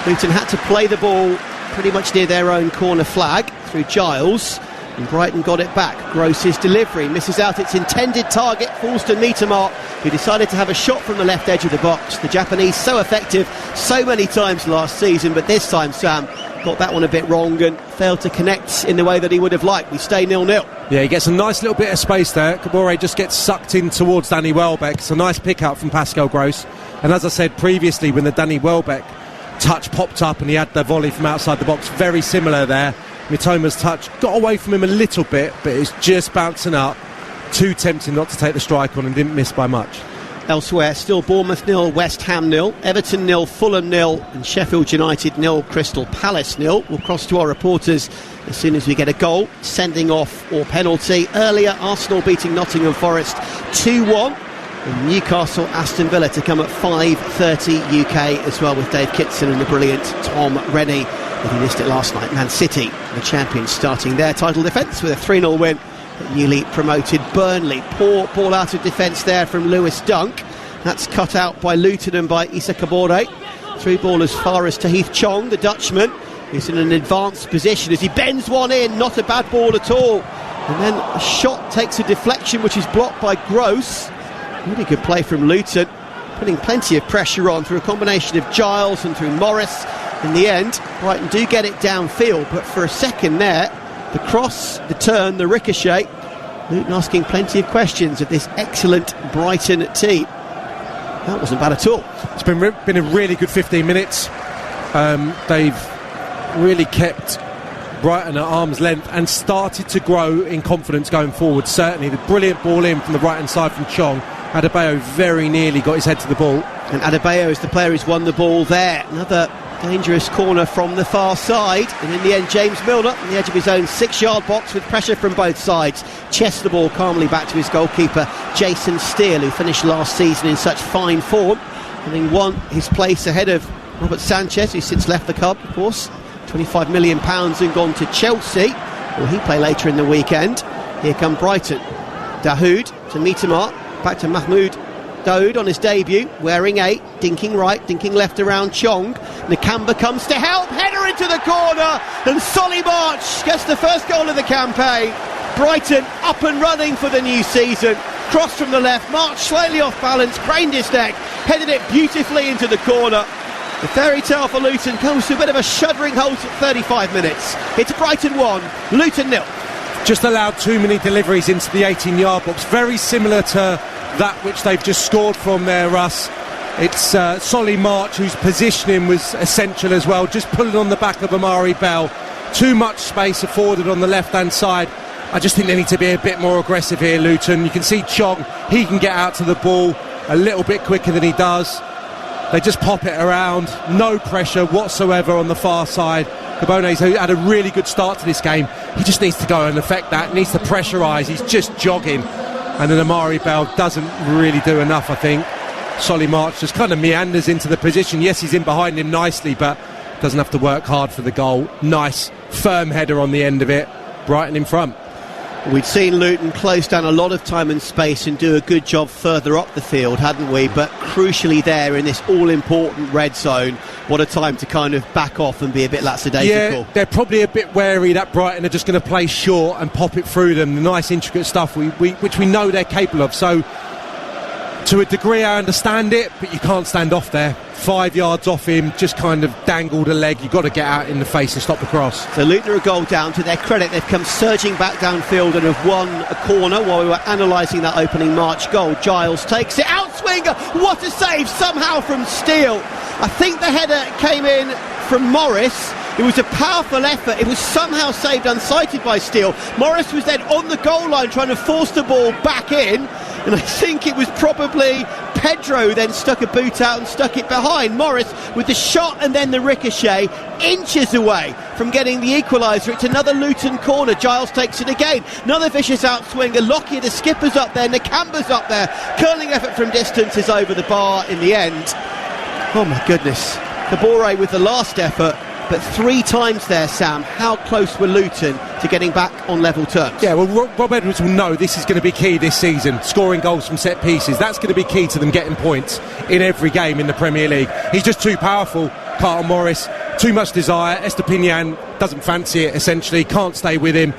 Luton had to play the ball pretty much near their own corner flag through Giles, and Brighton got it back. Gross's delivery misses out its intended target, falls to Mitama, who decided to have a shot from the left edge of the box. The Japanese so effective so many times last season, but this time Sam got that one a bit wrong and failed to connect in the way that he would have liked. We stay 0-0. Yeah, he gets a nice little bit of space there. Kabore just gets sucked in towards Danny Welbeck. It's a nice pick-up from Pascal Gross, and as I said previously, when the Danny Welbeck touch popped up and he had the volley from outside the box, very similar there. Mitoma's touch got away from him a little bit, but it's just bouncing up, too tempting not to take the strike on, and didn't miss by much. Elsewhere, still Bournemouth 0, West Ham 0, Everton 0, Fulham 0, and Sheffield United 0, Crystal Palace 0. We'll cross to our reporters as soon as we get a goal, sending off or penalty. Earlier, Arsenal beating Nottingham Forest 2-1. And Newcastle Aston Villa to come at 5:30 UK as well, with Dave Kitson and the brilliant Tom Rennie. If you missed it last night, Man City, the champions, starting their title defence with a 3-0 win newly promoted Burnley. Poor ball out of defence there from Lewis Dunk. That's cut out by Luton and by Issa Kabore. Through ball as far as Tahith Chong, the Dutchman, who's in an advanced position as he bends one in. Not a bad ball at all. And then a shot takes a deflection which is blocked by Gross. Really good play from Luton, putting plenty of pressure on through a combination of Giles and through Morris. In the end, Brighton do get it downfield, but for a second there, the cross, the turn, the ricochet, Luton asking plenty of questions of this excellent Brighton team. That wasn't bad at all. It's been a really good 15 minutes. They've really kept Brighton at arm's length and started to grow in confidence going forward. Certainly the brilliant ball in from the right hand side from Chong. Adebayo very nearly got his head to the ball. And Adebayo is the player who's won the ball there. Another dangerous corner from the far side, and in the end James Milner on the edge of his own 6-yard box with pressure from both sides chests the ball calmly back to his goalkeeper Jason Steele, who finished last season in such fine form, having won his place ahead of Robert Sanchez, who's since left the club, of course. £25 million and gone to Chelsea. Will he play later in the weekend? Here come Brighton. Dahoud to Mitamar, back to Mahmoud Dahoud on his debut, wearing 8, dinking right, dinking left around Chong. Nakamba comes to help, header into the corner, and Solly March gets the first goal of the campaign. Brighton up and running for the new season. Cross from the left, March slightly off balance, craned his neck, headed it beautifully into the corner. The fairy tale for Luton comes to a bit of a shuddering halt at 35 minutes. It's Brighton 1, Luton 0. Just allowed too many deliveries into the 18-yard box, very similar to that which they've just scored from there, Russ. It's Solly March, whose positioning was essential as well, just pulling on the back of Amari Bell. Too much space afforded on the left-hand side. I just think they need to be a bit more aggressive here, Luton. You can see Chong, he can get out to the ball a little bit quicker than he does. They just pop it around, no pressure whatsoever on the far side. Cabone's had a really good start to this game. He just needs to go and affect that, needs to pressurise. He's just jogging. And then Amari Bell doesn't really do enough, I think. Solly March just kind of meanders into the position. Yes, he's in behind him nicely, but doesn't have to work hard for the goal. Nice, firm header on the end of it. Brighton in front. We'd seen Luton close down a lot of time and space and do a good job further up the field, hadn't we? But crucially there in this all-important red zone, what a time to kind of back off and be a bit lackadaisical. Yeah, they're probably a bit wary that Brighton are just going to play short and pop it through them. The nice intricate stuff which we know they're capable of. So to a degree I understand it, but you can't stand off there. 5 yards off him, just kind of dangled a leg. You've got to get out in the face and stop the cross. So Luton are a goal down. To their credit, they've come surging back downfield and have won a corner while we were analysing that opening March goal. Giles takes it, outswinger, what a save somehow from Steele. I think the header came in from Morris. It was a powerful effort. It was somehow saved unsighted by Steele. Morris was then on the goal line trying to force the ball back in, and I think it was probably Pedro then stuck a boot out and stuck it behind. Morris with the shot and then the ricochet, inches away from getting the equaliser. It's another Luton corner. Giles takes it again. Another vicious outswinger. Lockyer, the skipper's up there. Nakamba's up there. Curling effort from distance is over the bar in the end. Oh my goodness. Kabore with the last effort. But 3 times there, Sam, how close were Luton to getting back on level terms? Yeah, well, Rob Edwards will know this is going to be key this season, scoring goals from set pieces. That's going to be key to them getting points in every game in the Premier League. He's just too powerful, Carlton Morris, too much desire. Estepinian doesn't fancy it, essentially, can't stay with him.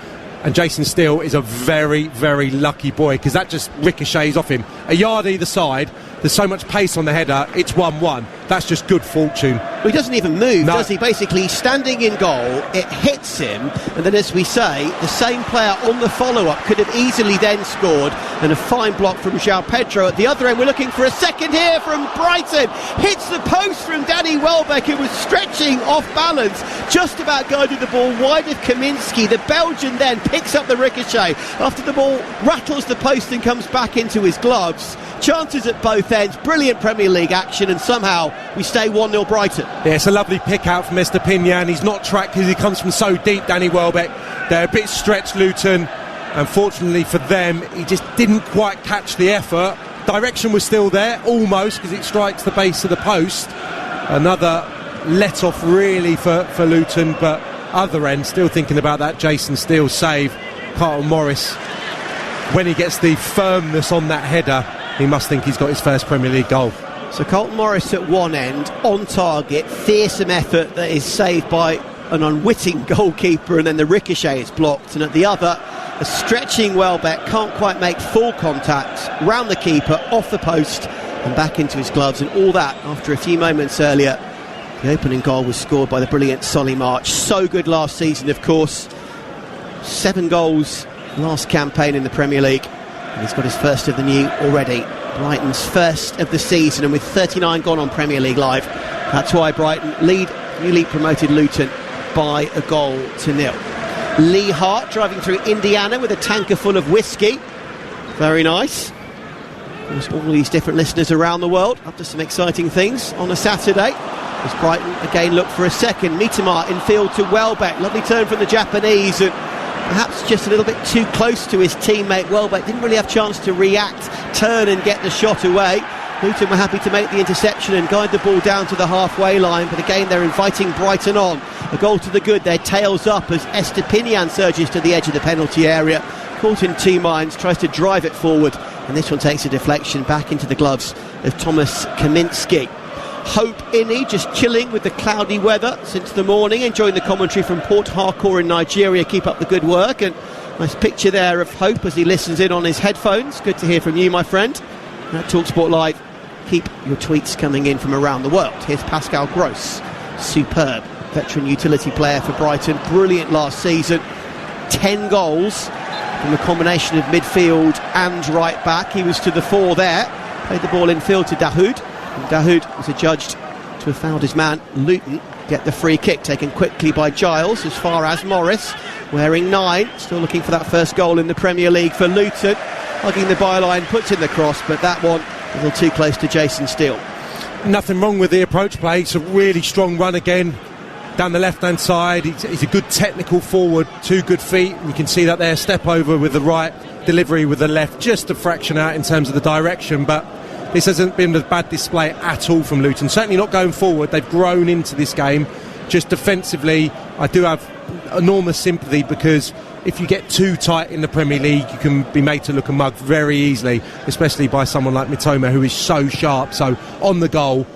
And Jason Steele is a very, very lucky boy, because that just ricochets off him. A yard either side, there's so much pace on the header, it's 1-1. That's just good fortune. Well, he doesn't even move, does he? Basically, he's standing in goal, it hits him, and then, as we say, the same player on the follow-up could have easily then scored, and a fine block from João Pedro at the other end. We're looking for a second here from Brighton. Hits the post from Danny Welbeck, who was stretching off balance, just about guided the ball wide of Kaminski. The Belgian then picks up the ricochet after the ball rattles the post and comes back into his gloves. Chances at both ends, brilliant Premier League action, and somehow we stay 1-0 Brighton. Yeah, it's a lovely pick out from Estepinian. He's not tracked because he comes from so deep, Danny Welbeck. They're a bit stretched, Luton. Unfortunately for them, he just didn't quite catch the effort. Direction was still there, almost, because it strikes the base of the post. Another let-off really for Luton, but other end, still thinking about that Jason Steele save. Carlton Morris when he gets the firmness on that header, he must think he's got his first Premier League goal. So Carlton Morris at one end, on target, fearsome effort that is saved by an unwitting goalkeeper, and then the ricochet is blocked, and at the other, a stretching Welbeck can't quite make full contact, round the keeper, off the post and back into his gloves, and all that after a few moments earlier. The opening goal was scored by the brilliant Solly March. So good last season, of course. 7 goals last campaign in the Premier League, and he's got his first of the new already. Brighton's first of the season, and with 39 gone on Premier League Live, that's why Brighton lead newly promoted Luton by a 1-0. Lee Hart driving through Indiana with a tanker full of whiskey. Very nice. Of course, all these different listeners around the world up to some exciting things on a Saturday, as Brighton again look for a second. Mitoma in field to Welbeck. Lovely turn from the Japanese, and perhaps just a little bit too close to his teammate. Welbeck didn't really have a chance to react, turn and get the shot away. Luton were happy to make the interception and guide the ball down to the halfway line, but again they're inviting Brighton on. A goal to the good, their tails up as Estepinian surges to the edge of the penalty area. Caught in 2 minds, tries to drive it forward, and this one takes a deflection back into the gloves of Thomas Kaminski. Hope Inni just chilling with the cloudy weather since the morning, enjoying the commentary from Port Harcourt in Nigeria. Keep up the good work, and nice picture there of Hope as he listens in on his headphones. Good to hear from you, my friend. At Talksport Live, keep your tweets coming in from around the world. Here's Pascal Gross, superb veteran utility player for Brighton, brilliant last season, 10 goals from a combination of midfield and right back. He was to the fore there, played the ball in field to Dahoud, and Dahoud was adjudged to have fouled his man Luton. Get the free kick taken quickly by Giles as far as Morris, wearing 9, still looking for that first goal in the Premier League for Luton. Hugging the byline, puts in the cross, but that one a little too close to Jason Steele. Nothing wrong with the approach play. It's a really strong run again down the left-hand side. He's a good technical forward, 2 good feet. You can see that there, step over with the right, delivery with the left, just a fraction out in terms of the direction, but this hasn't been a bad display at all from Luton. Certainly not going forward. They've grown into this game. Just defensively, I do have enormous sympathy, because if you get too tight in the Premier League, you can be made to look a mug very easily, especially by someone like Mitoma, who is so sharp. So on the goal,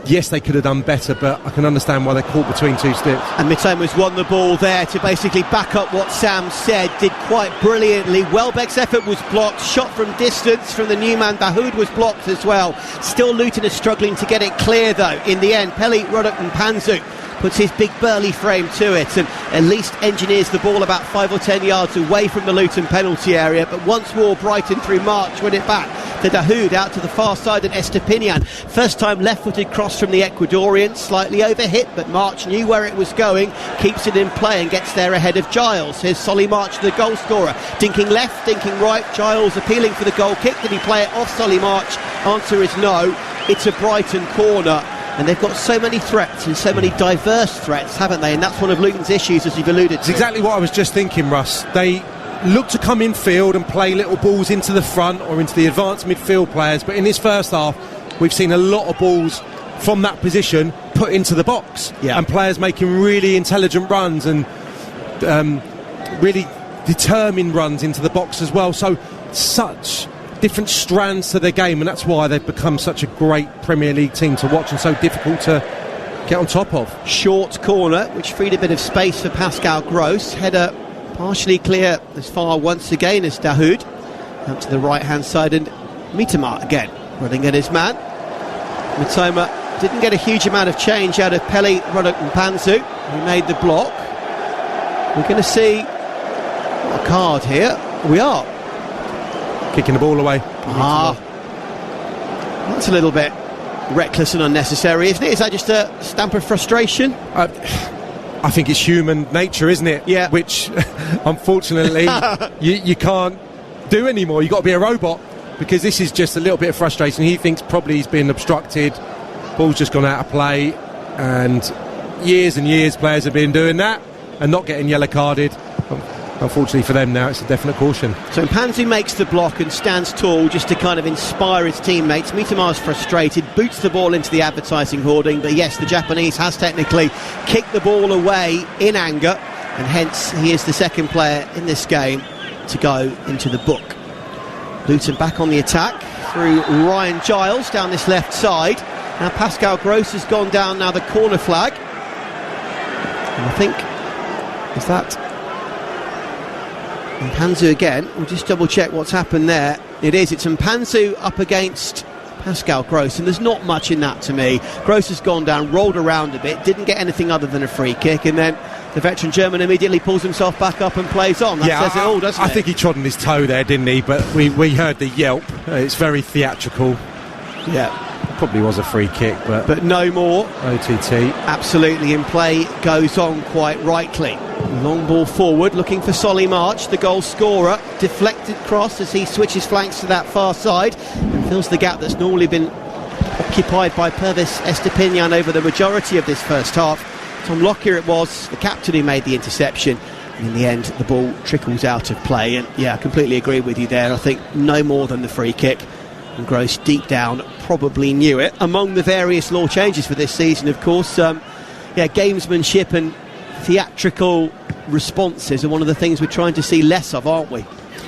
yes, they could have done better, but I can understand why they're caught between 2 sticks. And Mitoma's won the ball there to basically back up what Sam said. Did quite brilliantly. Welbeck's effort was blocked. Shot from distance from the new man Dahoud was blocked as well. Still Luton is struggling to get it clear though. In the end, Pelly, Ruddock and Panzu puts his big burly frame to it and at least engineers the ball about 5 or 10 yards away from the Luton penalty area. But once more Brighton through March win it back to Dahoud out to the far side, and Estepinian, first time left-footed cross from the Ecuadorian, slightly overhit, but March knew where it was going, keeps it in play and gets there ahead of Giles. Here's Solly March, the goal scorer, dinking left, dinking right. Giles appealing for the goal kick. Did he play it off Solly March? Answer is no. It's a Brighton corner. And they've got so many threats and so many diverse threats, haven't they? And that's one of Luton's issues, as you've alluded to. It's exactly what I was just thinking, Russ. They look to come in field and play little balls into the front or into the advanced midfield players, but in this first half we've seen a lot of balls from that position put into the box, and players making really intelligent runs and really determined runs into the box as well. So such different strands to their game, and that's why they've become such a great Premier League team to watch and so difficult to get on top of. Short corner which freed a bit of space for Pascal Gross. Header partially clear as far once again as Dahoud, out to the right hand side, and Mitoma again running at his man. Mitoma didn't get a huge amount of change out of Pelly, Ruddock and Panzu, who made the block. We're going to see a card here. We are kicking the ball away. That's a little bit reckless and unnecessary, isn't it? Is that just a stamp of frustration? I think it's human nature, isn't it? Yeah. Which, unfortunately, you can't do anymore. You've got to be a robot, because this is just a little bit of frustration. He thinks probably he's been obstructed. Ball's just gone out of play, and years players have been doing that and not getting yellow carded. Unfortunately for them now, it's a definite caution. So Panzu makes the block and stands tall just to kind of inspire his teammates. Mitoma's frustrated, boots the ball into the advertising hoarding, but yes, the Japanese has technically kicked the ball away in anger, and hence he is the second player in this game to go into the book. Luton back on the attack through Ryan Giles down this left side. Now Pascal Gross has gone down now the corner flag. And I think, is that Mpanzu again? We'll just double check what's happened there. It is, it's Mpanzu up against Pascal Gross, and there's not much in that to me. Gross has gone down, rolled around a bit, didn't get anything other than a free kick, and then the veteran German immediately pulls himself back up and plays on. That says it all, doesn't it? I think he trod on his toe there, didn't he? But we heard the yelp. It's very theatrical. Yeah. Probably was a free kick, but no more. OTT. Absolutely in play, goes on quite rightly. Long ball forward, looking for Solly March, the goal scorer. Deflected cross as he switches flanks to that far side and fills the gap that's normally been occupied by Pervis Estepinian over the majority of this first half. Tom Lockyer it was, the captain, who made the interception. And in the end, the ball trickles out of play. And yeah, I completely agree with you there. I think no more than the free kick. And Gross, deep down, probably knew it. Among the various law changes for this season, of course, gamesmanship and theatrical responses are one of the things we're trying to see less of, aren't we?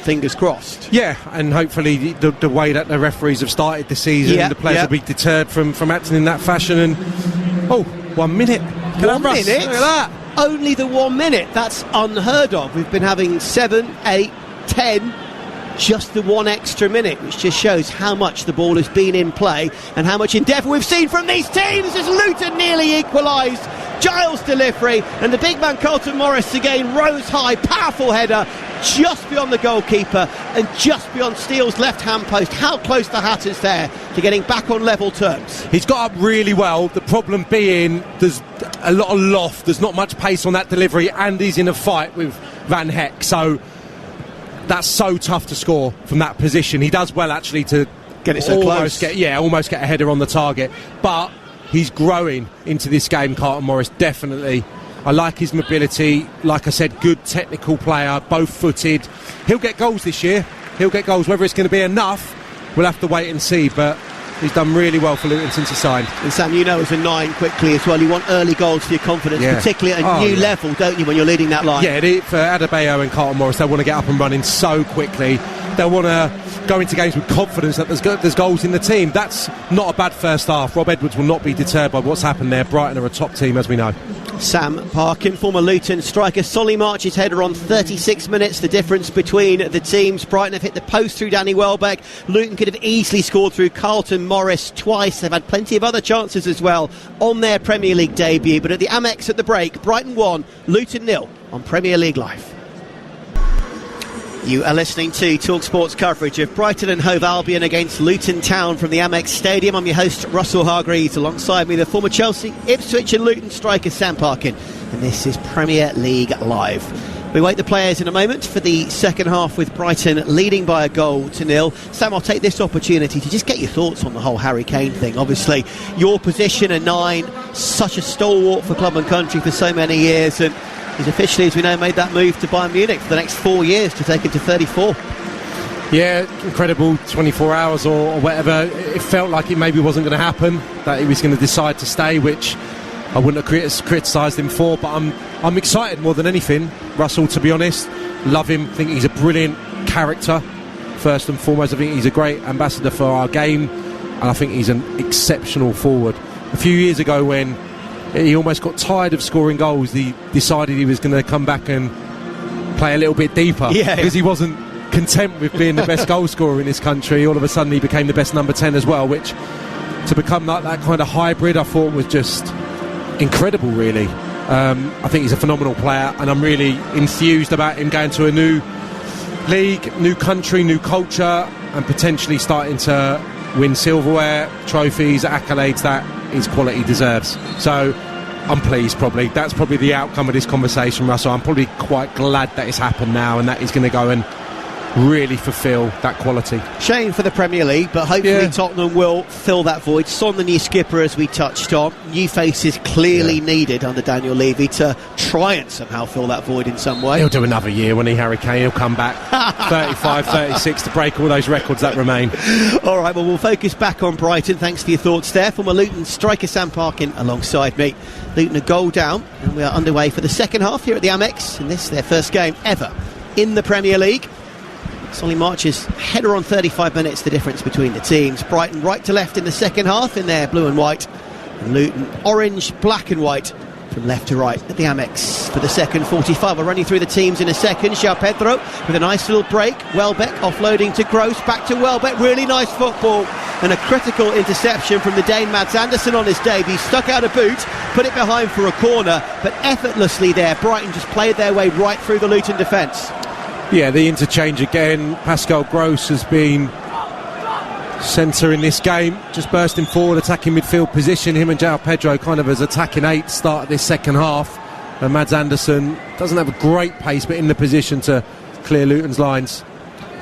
Fingers crossed. Yeah, and hopefully the way that the referees have started the season, the players will be deterred from acting in that fashion. And 1 minute. 1 minute? Look at that. Only the 1 minute. That's unheard of. We've been having 7, 8, 10. Just the one extra minute, which just shows how much the ball has been in play and how much endeavour we've seen from these teams as Luton nearly equalised. Giles' delivery, and the big man Carlton Morris again rose high, powerful header just beyond the goalkeeper and just beyond Steele's left hand post. How close the Hatters there to getting back on level terms. He's got up really well, the problem being there's a lot of loft, there's not much pace on that delivery, and he's in a fight with Van Heck, so that's so tough to score from that position. He does well actually to get it so close. Almost get a header on the target. But he's growing into this game, Carlton Morris, definitely. I like his mobility. Like I said, good technical player, both-footed. He'll get goals this year. He'll get goals. Whether it's going to be enough, we'll have to wait and see. But he's done really well for Luton since he signed. And Sam, you know as a 9 quickly as well, you want early goals for your confidence, particularly at a new level, don't you, when you're leading that line? Yeah, for Adebayo and Carlton Morris, they want to get up and running so quickly. They want to go into games with confidence that there's goals in the team. That's not a bad first half. Rob Edwards will not be deterred by what's happened there. Brighton are a top team, as we know. Sam Parkin, former Luton striker. Solly March's header on 36 minutes. The difference between the teams. Brighton have hit the post through Danny Welbeck. Luton could have easily scored through Carlton Morris twice. They've had plenty of other chances as well on their Premier League debut. But at the Amex at the break, Brighton 1, Luton 0 on Premier League Live. You are listening to Talksport's coverage of Brighton and Hove Albion against Luton Town from the Amex Stadium. I'm your host, Russell Hargreaves. Alongside me, the former Chelsea, Ipswich and Luton striker, Sam Parkin. And this is Premier League Live. We wait the players in a moment for the second half with Brighton leading by 1-0. Sam, I'll take this opportunity to just get your thoughts on the whole Harry Kane thing. Obviously, your position at 9, such a stalwart for club and country for so many years, and he's officially, as we know, made that move to Bayern Munich for the next 4 years to take him to 34. Yeah, incredible 24 hours or whatever. It felt like it maybe wasn't going to happen, that he was going to decide to stay, which I wouldn't have criticised him for, but I'm excited more than anything, Russell, to be honest. Love him, think he's a brilliant character, first and foremost. I think he's a great ambassador for our game, and I think he's an exceptional forward. A few years ago when he almost got tired of scoring goals, he decided he was going to come back and play a little bit deeper, because he wasn't content with being the best goal scorer in this country. All of a sudden he became the best number 10 as well, which to become like that kind of hybrid I thought was just incredible, really. I think he's a phenomenal player, and I'm really enthused about him going to a new league, new country, new culture, and potentially starting to win silverware, trophies, accolades that his quality deserves. So I'm pleased, probably. That's probably the outcome of this conversation, Russell. I'm probably quite glad that it's happened now and that he's going to go and really fulfil that quality. Shame for the Premier League, but hopefully Tottenham will fill that void. Son, the new skipper, as we touched on. New faces clearly needed under Daniel Levy to try and somehow fill that void in some way. He'll do another year when Harry Kane. He'll come back 35, 36 to break all those records that remain. All right, well, we'll focus back on Brighton. Thanks for your thoughts there. Former Luton striker Sam Parkin alongside me. Luton a goal down, and we are underway for the second half here at the Amex, and this is their first game ever in the Premier League. Solly March's header on 35 minutes, the difference between the teams. Brighton right to left in the second half in their blue and white. And Luton orange, black and white from left to right at the Amex for the second 45. I'll run you through the teams in a second. João Pedro with a nice little break. Welbeck offloading to Gross, back to Welbeck. Really nice football and a critical interception from the Dane Mads Andersen on his debut. Stuck out a boot, put it behind for a corner, but effortlessly there Brighton just played their way right through the Luton defence. Yeah, the interchange again. Pascal Gross has been centre in this game, just bursting forward, attacking midfield position. Him and João Pedro kind of as attacking eight start of this second half. And Mads Andersen doesn't have a great pace, but in the position to clear Luton's lines.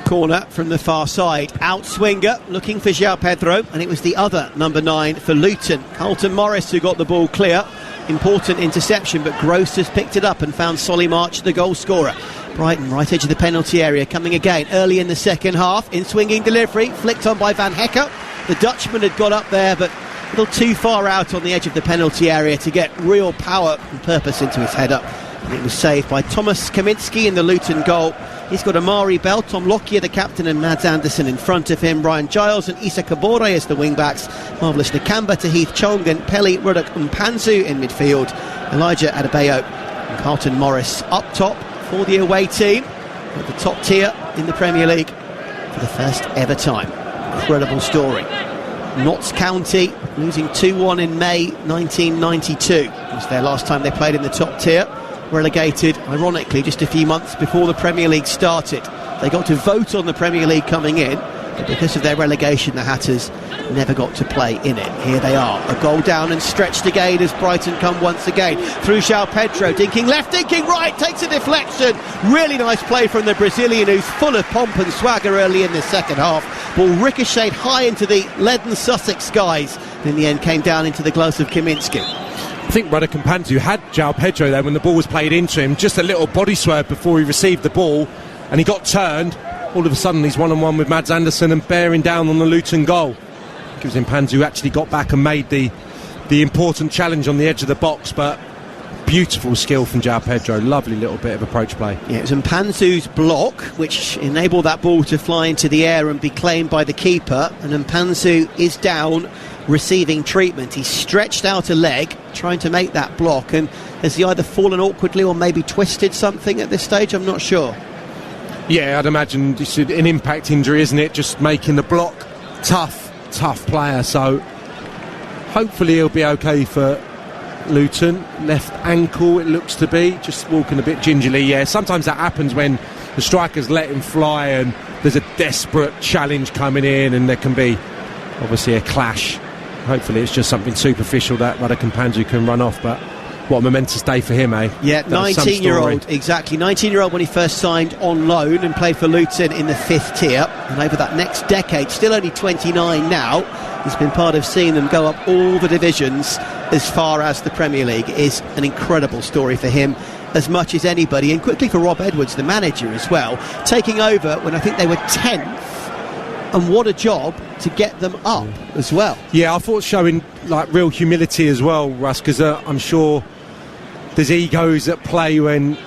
Corner from the far side, out swinger looking for João Pedro, and it was the other number 9 for Luton, Carlton Morris, who got the ball clear. Important interception, but Gross has picked it up and found Solly March, the goal scorer. Brighton right edge of the penalty area, coming again early in the second half. In swinging delivery, flicked on by Van Hecker. The Dutchman had got up there, but a little too far out on the edge of the penalty area to get real power and purpose into his header. And it was saved by Thomas Kaminski in the Luton goal. He's got Amari Bell, Tom Lockyer the captain, and Mads Andersen in front of him. Ryan Giles and Issa Kabore as the wing-backs. Marvellous Nakamba to Heath Chong and Peli Ruddock Mpanzu in midfield. Elijah Adebayo and Carlton Morris up top for the away team at the top tier in the Premier League for the first ever time. Incredible story. Notts County losing 2-1 in May 1992. It was their last time they played in the top tier. Relegated, ironically, just a few months before the Premier League started. They got to vote on the Premier League coming in, but because of their relegation, the Hatters never got to play in it. Here they are, a goal down and stretched again as Brighton come once again through João Pedro, dinking left, dinking right, takes a deflection. Really nice play from the Brazilian, who's full of pomp and swagger early in the second half. Ball ricocheted high into the leaden Sussex skies, and in the end came down into the gloves of Kaminski. I think Ruddock Mpanzu had João Pedro there when the ball was played into him, just a little body swerve before he received the ball, and he got turned. All of a sudden he's one-on-one with Mads Andersen and bearing down on the Luton goal. Gives him Mpanzu, who actually got back and made the important challenge on the edge of the box, but beautiful skill from João Pedro. Lovely little bit of approach play. Yeah, it was Mpanzu's block which enabled that ball to fly into the air and be claimed by the keeper, and Mpanzu is down receiving treatment. He's stretched out a leg trying to make that block, and has he either fallen awkwardly or maybe twisted something at this stage? I'm not sure. Yeah, I'd imagine it's an impact injury, isn't it? Just making the block. Tough player, so hopefully he'll be okay for Luton. Left ankle it looks to be, just walking a bit gingerly. Yeah, sometimes that happens when the strikers let him fly and there's a desperate challenge coming in and there can be obviously a clash. Hopefully it's just something superficial that Ruddock Mpanzu can run off, but what a momentous day for him, eh? Yeah, 19-year-old, exactly. 19-year-old when he first signed on loan and played for Luton in the 5th tier. And over that next decade, still only 29 now, he's been part of seeing them go up all the divisions as far as the Premier League. It is an incredible story for him as much as anybody. And quickly for Rob Edwards, the manager as well, taking over when I think they were 10th. And what a job to get them up as well. Yeah, I thought showing like real humility as well, Russ, because I'm sure there's egos at play when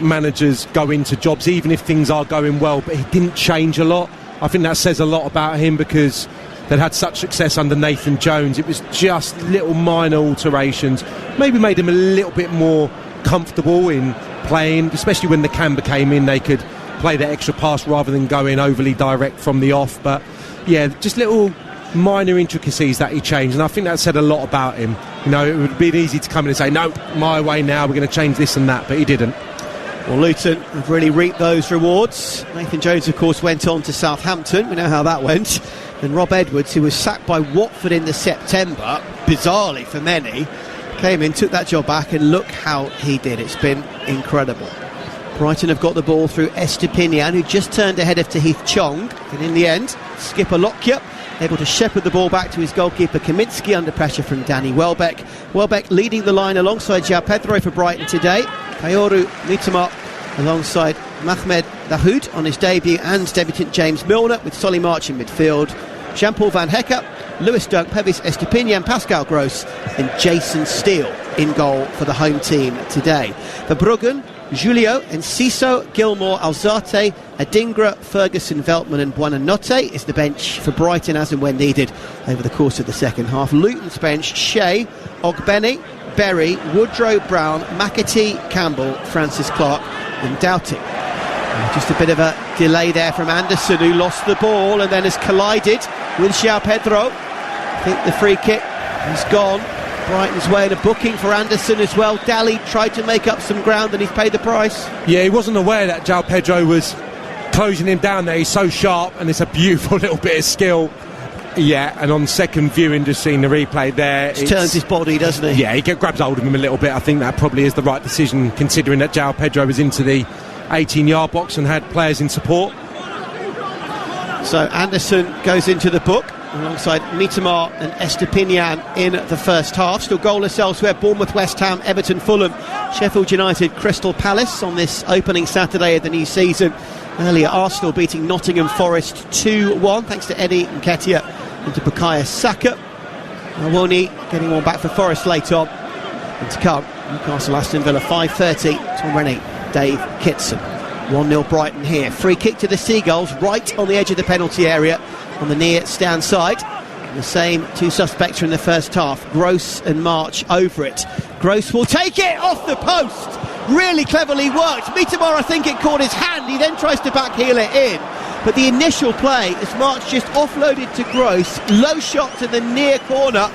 managers go into jobs, even if things are going well, but he didn't change a lot. I think that says a lot about him because they'd had such success under Nathan Jones. It was just little minor alterations, maybe made him a little bit more comfortable in playing, especially when the Canberra came in, they could play that extra pass rather than going overly direct from the off. But yeah, just little minor intricacies that he changed, and I think that said a lot about him. You know, it would have been easy to come in and say, no, my way now, we're going to change this and that, but he didn't. Well, Luton have really reaped those rewards. Nathan Jones, of course, went on to Southampton. We know how that went. And Rob Edwards, who was sacked by Watford in the September, bizarrely for many, came in, took that job back, and look how he did. It's been incredible. Brighton have got the ball through Estepinian, who just turned ahead of Heath Chong, and in the end, skipper Lockyer able to shepherd the ball back to his goalkeeper Kaminski under pressure from Danny Welbeck. Welbeck leading the line alongside João Pedro for Brighton today. Kaoru Mitoma alongside Mahmed Dahoud on his debut, and debutant James Milner with Solly March in midfield. Jean-Paul Van Hecker, Lewis Dunk, Pevis Estepinian, Pascal Gross and Jason Steele in goal for the home team today. For Bruggen, Julio, Enciso, Gilmore, Alzate, Adingra, Ferguson, Veltman and Buonanotte is the bench for Brighton as and when needed over the course of the second half. Luton's bench: Shea, Ogbene, Berry, Woodrow, Brown, McAtee, Campbell, Francis Clark and Doughty. Just a bit of a delay there from Anderson, who lost the ball and then has collided with João Pedro. I think the free kick is gone Brighton's way, and a booking for Anderson as well. Daly tried to make up some ground and he's paid the price. Yeah, he wasn't aware that João Pedro was closing him down there. He's so sharp and it's a beautiful little bit of skill. Yeah, and on second viewing, just seeing the replay there, he turns his body, doesn't he? Yeah, he grabs hold of him a little bit. I think that probably is the right decision, considering that João Pedro was into the 18-yard box and had players in support. So Anderson goes into the book alongside Mitoma and Estepinian in the first half. Still goalless elsewhere: Bournemouth, West Ham, Everton, Fulham, Sheffield United, Crystal Palace on this opening Saturday of the new season. Earlier, Arsenal beating Nottingham Forest 2-1 thanks to Eddie Nketiah and to Bukayo Saka. Awoni getting one back for Forest late on. And to come, Newcastle Aston Villa 5:30. Tom Rennie, Dave Kitson. 1-0 Brighton here. Free kick to the Seagulls right on the edge of the penalty area on the near stand side. And the same two suspects from the first half, Gross and March, over it. Gross will take it off the post. Really cleverly worked. Mitoma, I think it caught his hand. He then tries to backheel it in. But the initial play, as March just offloaded to Gross, low shot to the near corner,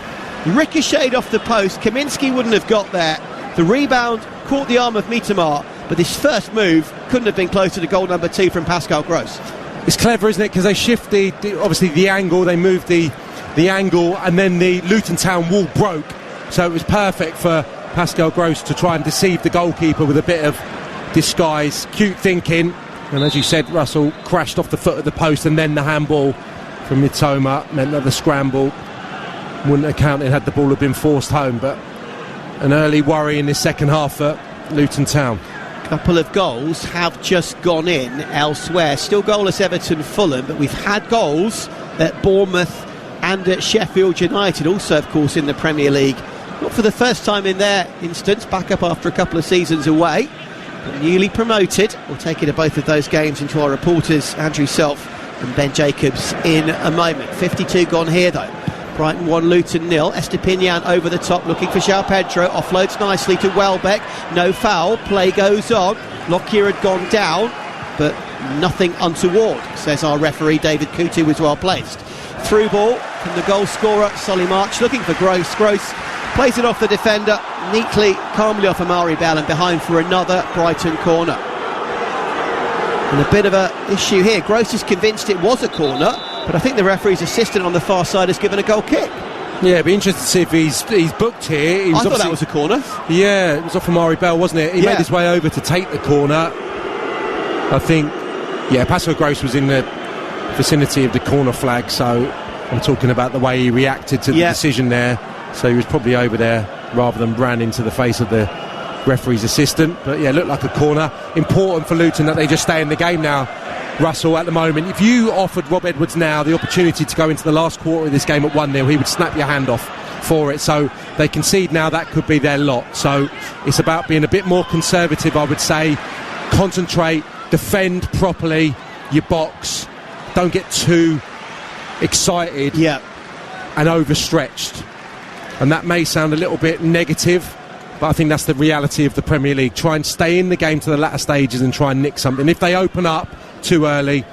ricocheted off the post. Kaminski wouldn't have got there. The rebound caught the arm of Mitoma, but this first move couldn't have been closer to goal number 2 from Pascal Gross. It's clever, isn't it? Because they shift obviously the angle, they moved the angle, and then the Luton Town wall broke. So it was perfect for Pascal Gross to try and deceive the goalkeeper with a bit of disguise. Cute thinking. And as you said, Russell crashed off the foot of the post, and then the handball from Mitoma meant that the scramble wouldn't have counted had the ball have been forced home. But an early worry in this second half for Luton Town. Couple of goals have just gone in elsewhere. Still goalless Everton, Fulham, but we've had goals at Bournemouth and at Sheffield United, also of course in the Premier League. Not for the first time in their instance, back up after a couple of seasons away, but newly promoted. We'll take it to both of those games into our reporters Andrew Self and Ben Jacobs in a moment. 52 gone here though. Brighton 1, Luton 0. Estepinian over the top looking for João Pedro, offloads nicely to Welbeck. No foul, play goes on. Lockyer had gone down, but nothing untoward, says our referee David Kutu, was well placed. Through ball from the goal scorer Solly March, looking for Gross. Gross plays it off the defender neatly, calmly off Amari Bell, and behind for another Brighton corner. And a bit of a issue here. Gross is convinced it was a corner, but I think the referee's assistant on the far side has given a goal kick. Yeah, it'd be interesting to see if he's booked here. I thought that was a corner. Yeah, it was off Amari Bell, wasn't it? He made his way over to take the corner. I think, Pascal Gross was in the vicinity of the corner flag, so I'm talking about the way he reacted to the decision there. So he was probably over there rather than ran into the face of the referee's assistant. But yeah, looked like a corner. Important for Luton that they just stay in the game now, Russell, at the moment. If you offered Rob Edwards now the opportunity to go into the last quarter of this game at 1-0, he would snap your hand off for it. So they concede now, that could be their lot. So it's about being a bit more conservative, I would say. Concentrate, defend properly your box, don't get too excited and overstretched. And that may sound a little bit negative, but I think that's the reality of the Premier League. Try and stay in the game to the latter stages and try and nick something. If they open up too early,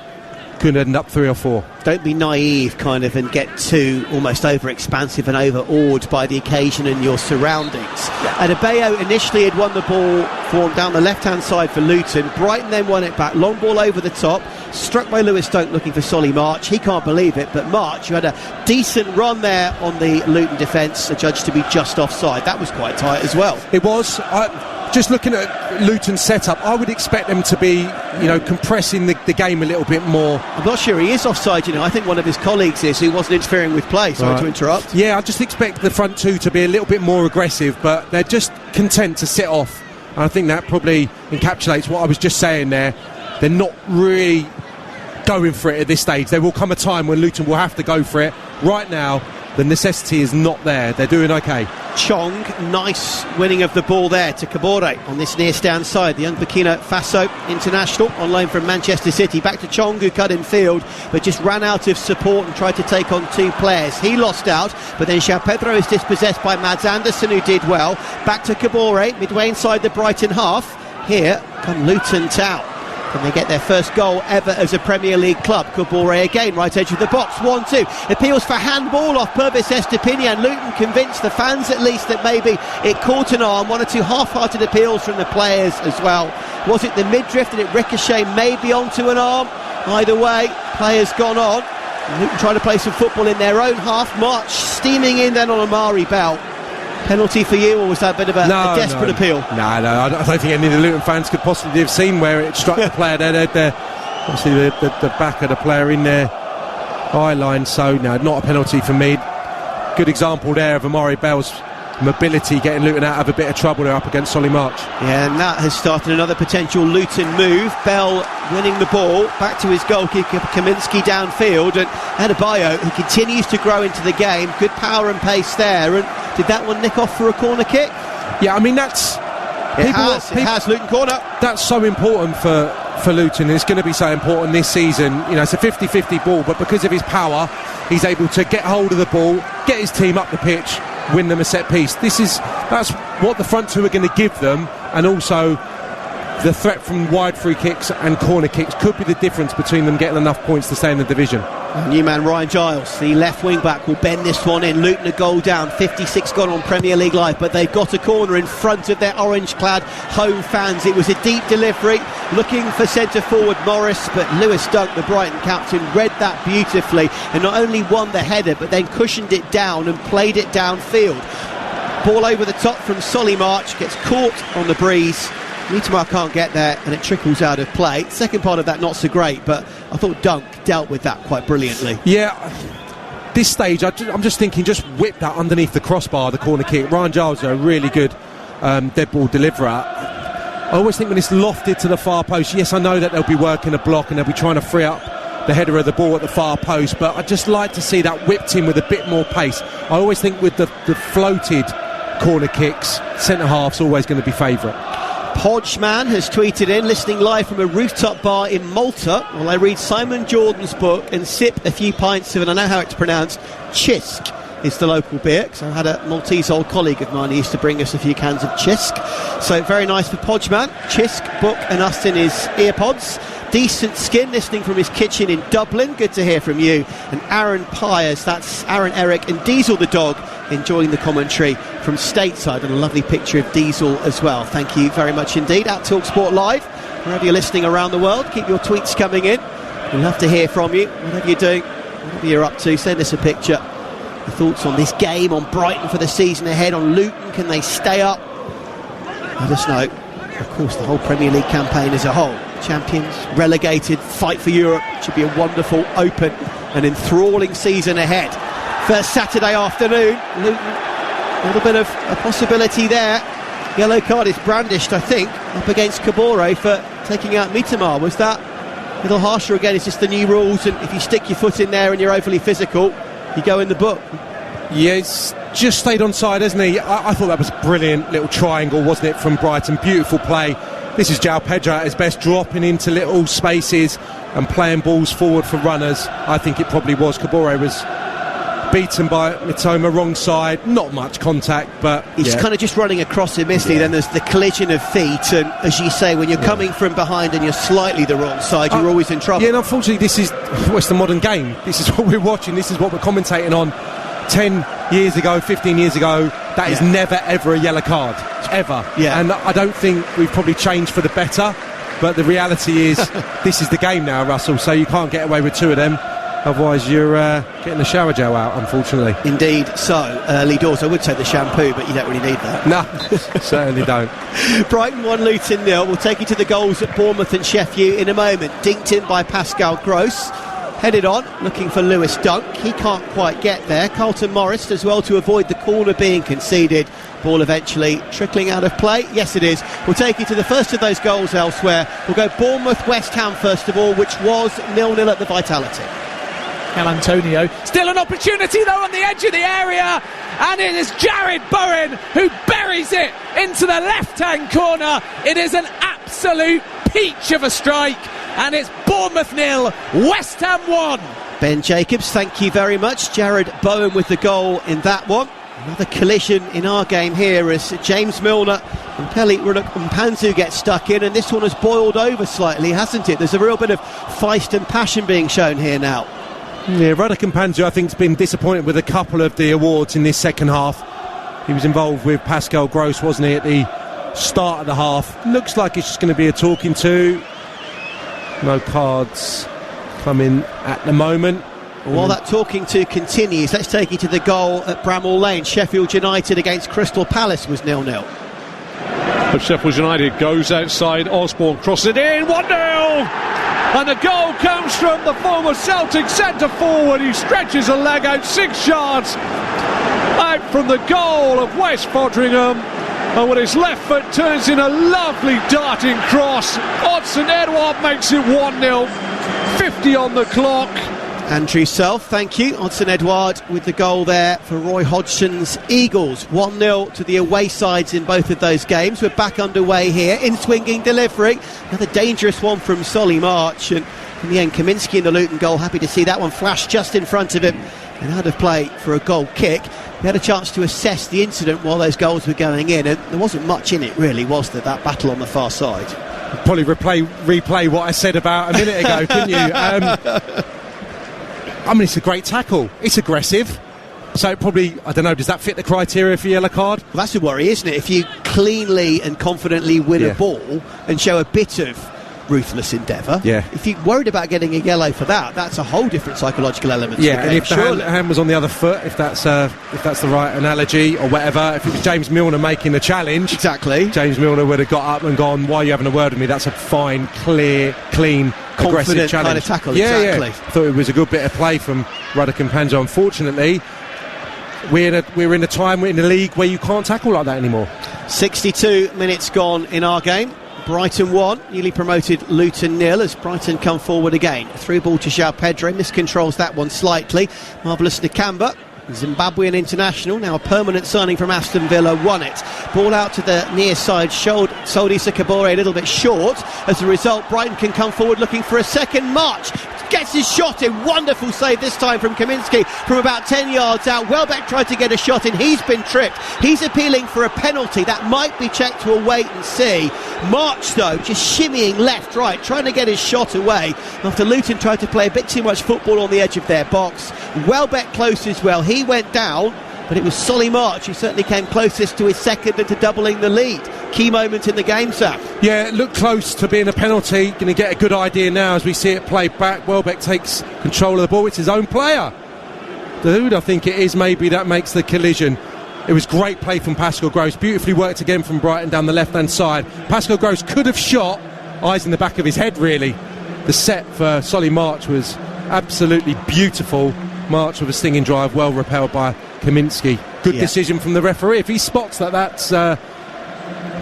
could end up 3 or 4. Don't be naive kind of and get too almost over expansive and over-awed by the occasion and your surroundings. Adebayo initially had won the ball down the left-hand side for Luton. Brighton then won it back, long ball over the top, struck by Lewis Dunk looking for Solly March. He can't believe it, but March, who had a decent run there on the Luton defence, adjudged to be just offside. That was quite tight as well. It was. Just looking at Luton's setup, I would expect them to be, compressing the game a little bit more. I'm not sure he is offside, I think one of his colleagues is, who wasn't interfering with play. Sorry to interrupt. Yeah, I just expect the front two to be a little bit more aggressive, but they're just content to sit off. And I think that probably encapsulates what I was just saying there. They're not really going for it at this stage. There will come a time when Luton will have to go for it. Right now, the necessity is not there. They're doing okay. Chong. Nice winning of the ball there to Kabore on this near stand side. The young Burkina Faso international on loan from Manchester City. Back to Chong, who cut in field but just ran out of support and tried to take on two players. He lost out, but then João Pedro is dispossessed by Mads Andersen, who did well. Back to Kabore, midway inside the Brighton half. Here come Luton Town. Can they get their first goal ever as a Premier League club? Kabore again, right edge of the box, 1-2. Appeals for handball off Purvis Estepinian. Luton convinced the fans at least that maybe it caught an arm. One or two half-hearted appeals from the players as well. Was it the midriff? Did it ricochet maybe onto an arm? Either way, players gone on. Luton trying to play some football in their own half. March steaming in then on Amari Bell. Penalty for you, or was that a bit of a desperate appeal? No, I don't think any of the Luton fans could possibly have seen where it struck the player. Obviously the back of the player in their eye line, so no, not a penalty for me. Good example there of Amari Bell's mobility, getting Luton out of a bit of trouble. They're up against Solly March. Yeah, and that has started another potential Luton move. Bell winning the ball back to his goalkeeper Kaminsky downfield, and Adebayo, who continues to grow into the game. Good power and pace there. And did that one nick off for a corner kick? Yeah, I mean that's it has Luton corner. That's so important for Luton. It's going to be so important this season. You know, it's a 50-50 ball, but because of his power, he's able to get hold of the ball, get his team up the pitch, win them a set piece. That's what the front two are going to give them, and also the threat from wide free kicks and corner kicks could be the difference between them getting enough points to stay in the division. New man Ryan Giles, the left wing back, will bend this one in. Luton a goal down, 56 gone on Premier League Live, but they've got a corner in front of their orange-clad home fans. It was a deep delivery, looking for centre forward Morris, but Lewis Dunk, the Brighton captain, read that beautifully and not only won the header but then cushioned it down and played it downfield. Ball over the top from Solly March, gets caught on the breeze. Mitoma can't get there and it trickles out of play. Second part of that not so great, but I thought Dunk dealt with that quite brilliantly. Yeah, this stage I'm just thinking, just whip that underneath the crossbar, the corner kick. Ryan Giles is a really good dead ball deliverer. I always think when it's lofted to the far post, yes, I know that they'll be working a block and they'll be trying to free up the header of the ball at the far post, but I'd just like to see that whipped in with a bit more pace. I always think with the floated corner kicks, centre half's always going to be favourite. Podgeman has tweeted in, listening live from a rooftop bar in Malta while I read Simon Jordan's book and sip a few pints of, and I know how it's pronounced, Chisk is the local beer, because I had a Maltese old colleague of mine who used to bring us a few cans of Chisk. So very nice for Podgeman. Chisk, book and us in his earpods. Decent skin, listening from his kitchen in Dublin. Good to hear from you. And Aaron Pyers, that's Aaron, Eric and Diesel the dog, enjoying the commentary from stateside, and a lovely picture of Diesel as well. Thank you very much indeed. At Talksport Live, wherever you're listening around the world, keep your tweets coming in. We'd love to hear from you. Whatever you're doing, whatever you're up to, send us a picture. Your thoughts on this game, on Brighton for the season ahead, on Luton, can they stay up? Let us know. Of course, the whole Premier League campaign as a whole. Champions, relegated, fight for Europe. It should be a wonderful, open and enthralling season ahead. First Saturday afternoon, Luton, a little bit of a possibility there. Yellow card is brandished, I think, up against Kabore for taking out Mitoma. Was that a little harsher again? It's just the new rules, and if you stick your foot in there and you're overly physical, you go in the book. Yeah, it's just stayed onside, hasn't he? I thought that was a brilliant little triangle, wasn't it, from Brighton? Beautiful play. This is João Pedro at his best, dropping into little spaces and playing balls forward for runners. I think it probably was. Kabore was beaten by Mitoma, wrong side, not much contact, but he's kind of just running across him, isn't he? Then there's the collision of feet, and as you say, when you're coming from behind and you're slightly the wrong side, you're always in trouble. Yeah, and unfortunately this is the modern game. This is what we're watching, this is what we're commentating on. 10 years ago, 15 years ago, that is never ever a yellow card, ever. Yeah. And I don't think we've probably changed for the better, but the reality is this is the game now, Russell, so you can't get away with two of them. Otherwise you're getting the shower gel out, unfortunately. Indeed so. Early doors, I would say the shampoo, but you don't really need that. No, certainly don't. Brighton 1, Luton 0. We'll take you to the goals at Bournemouth and Sheffield in a moment. Dinked in by Pascal Gross. Headed on, looking for Lewis Dunk. He can't quite get there. Carlton Morris as well to avoid the corner being conceded. Ball eventually trickling out of play. Yes, it is. We'll take you to the first of those goals elsewhere. We'll go Bournemouth, West Ham first of all, which was 0-0 at the Vitality. Michael Antonio. Still an opportunity though on the edge of the area, and it is Jared Bowen who buries it into the left-hand corner. It is an absolute peach of a strike, and it's Bournemouth 0, West Ham 1. Ben Jacobs, thank you very much. Jared Bowen with the goal in that one. Another collision in our game here as James Milner and Pelly Mpanzu get stuck in, and this one has boiled over slightly, hasn't it? There's a real bit of feist and passion being shown here now. Yeah, Ruddock Mpanzu, I think, has been disappointed with a couple of the awards in this second half. He was involved with Pascal Gross, wasn't he, at the start of the half. Looks like it's just going to be a talking to. No cards coming at the moment. While that talking to continues, let's take you to the goal at Bramall Lane. Sheffield United against Crystal Palace was 0-0. But Sheffield United goes outside, Osborne crosses it in, 1-0! And the goal comes from the former Celtic centre forward. He stretches a leg out 6 yards out from the goal of West Fodringham, and with his left foot turns in a lovely darting cross. Odsonne Edouard makes it 1-0, 50 on the clock. Andrew Self, thank you. Odsonne Edouard with the goal there for Roy Hodgson's Eagles. 1-0 to the away sides in both of those games. We're back underway here. In swinging delivery. Another dangerous one from Solly March. And in the end, Kaminski in the Luton goal. Happy to see that one flash just in front of him and out of play for a goal kick. We had a chance to assess the incident while those goals were going in, and there wasn't much in it really, was there, that battle on the far side? Probably replay what I said about a minute ago, couldn't you? I mean, it's a great tackle. It's aggressive. So it probably, I don't know, does that fit the criteria for yellow card? Well, that's a worry, isn't it? If you cleanly and confidently win a ball and show a bit of ruthless endeavour, if you're worried about getting a yellow for that, that's a whole different psychological element. Yeah, and if the hand was on the other foot, if that's the right analogy or whatever, if it was James Milner making the challenge, exactly, James Milner would have got up and gone, why are you having a word with me? That's a fine, clear, clean, aggressive challenge. Kind of tackle, exactly. I thought it was a good bit of play from Ruddock Mpanzu. Unfortunately, we're in a time in the league where you can't tackle like that anymore. 62 minutes gone in our game. Brighton 1, newly promoted Luton 0 as Brighton come forward again. Through ball to João Pedro, miscontrols that one slightly. Marvellous Nakamba, Zimbabwean international, now a permanent signing from Aston Villa, won it. Ball out to the near side, Soldi Sakabore a little bit short. As a result, Brighton can come forward looking for a second march. Gets his shot in, wonderful save this time from Kaminski from about 10 yards out. Welbeck tried to get a shot in, he's been tripped. He's appealing for a penalty, that might be checked. We'll wait and see. March though, just shimmying left, right, trying to get his shot away after Luton tried to play a bit too much football on the edge of their box. Welbeck close as well, he went down, but it was Solly March who certainly came closest to his second and to doubling the lead. Key moment in the game, Sam. Yeah, it looked close to being a penalty. Going to get a good idea now as we see it played back. Welbeck takes control of the ball. It's his own player. Dude, I think it is. Maybe that makes the collision. It was great play from Pascal Gross. Beautifully worked again from Brighton down the left-hand side. Pascal Gross could have shot. Eyes in the back of his head, really. The set for Solly March was absolutely beautiful. March with a stinging drive, well repelled by Kaminski. Good decision from the referee. If he spots that that's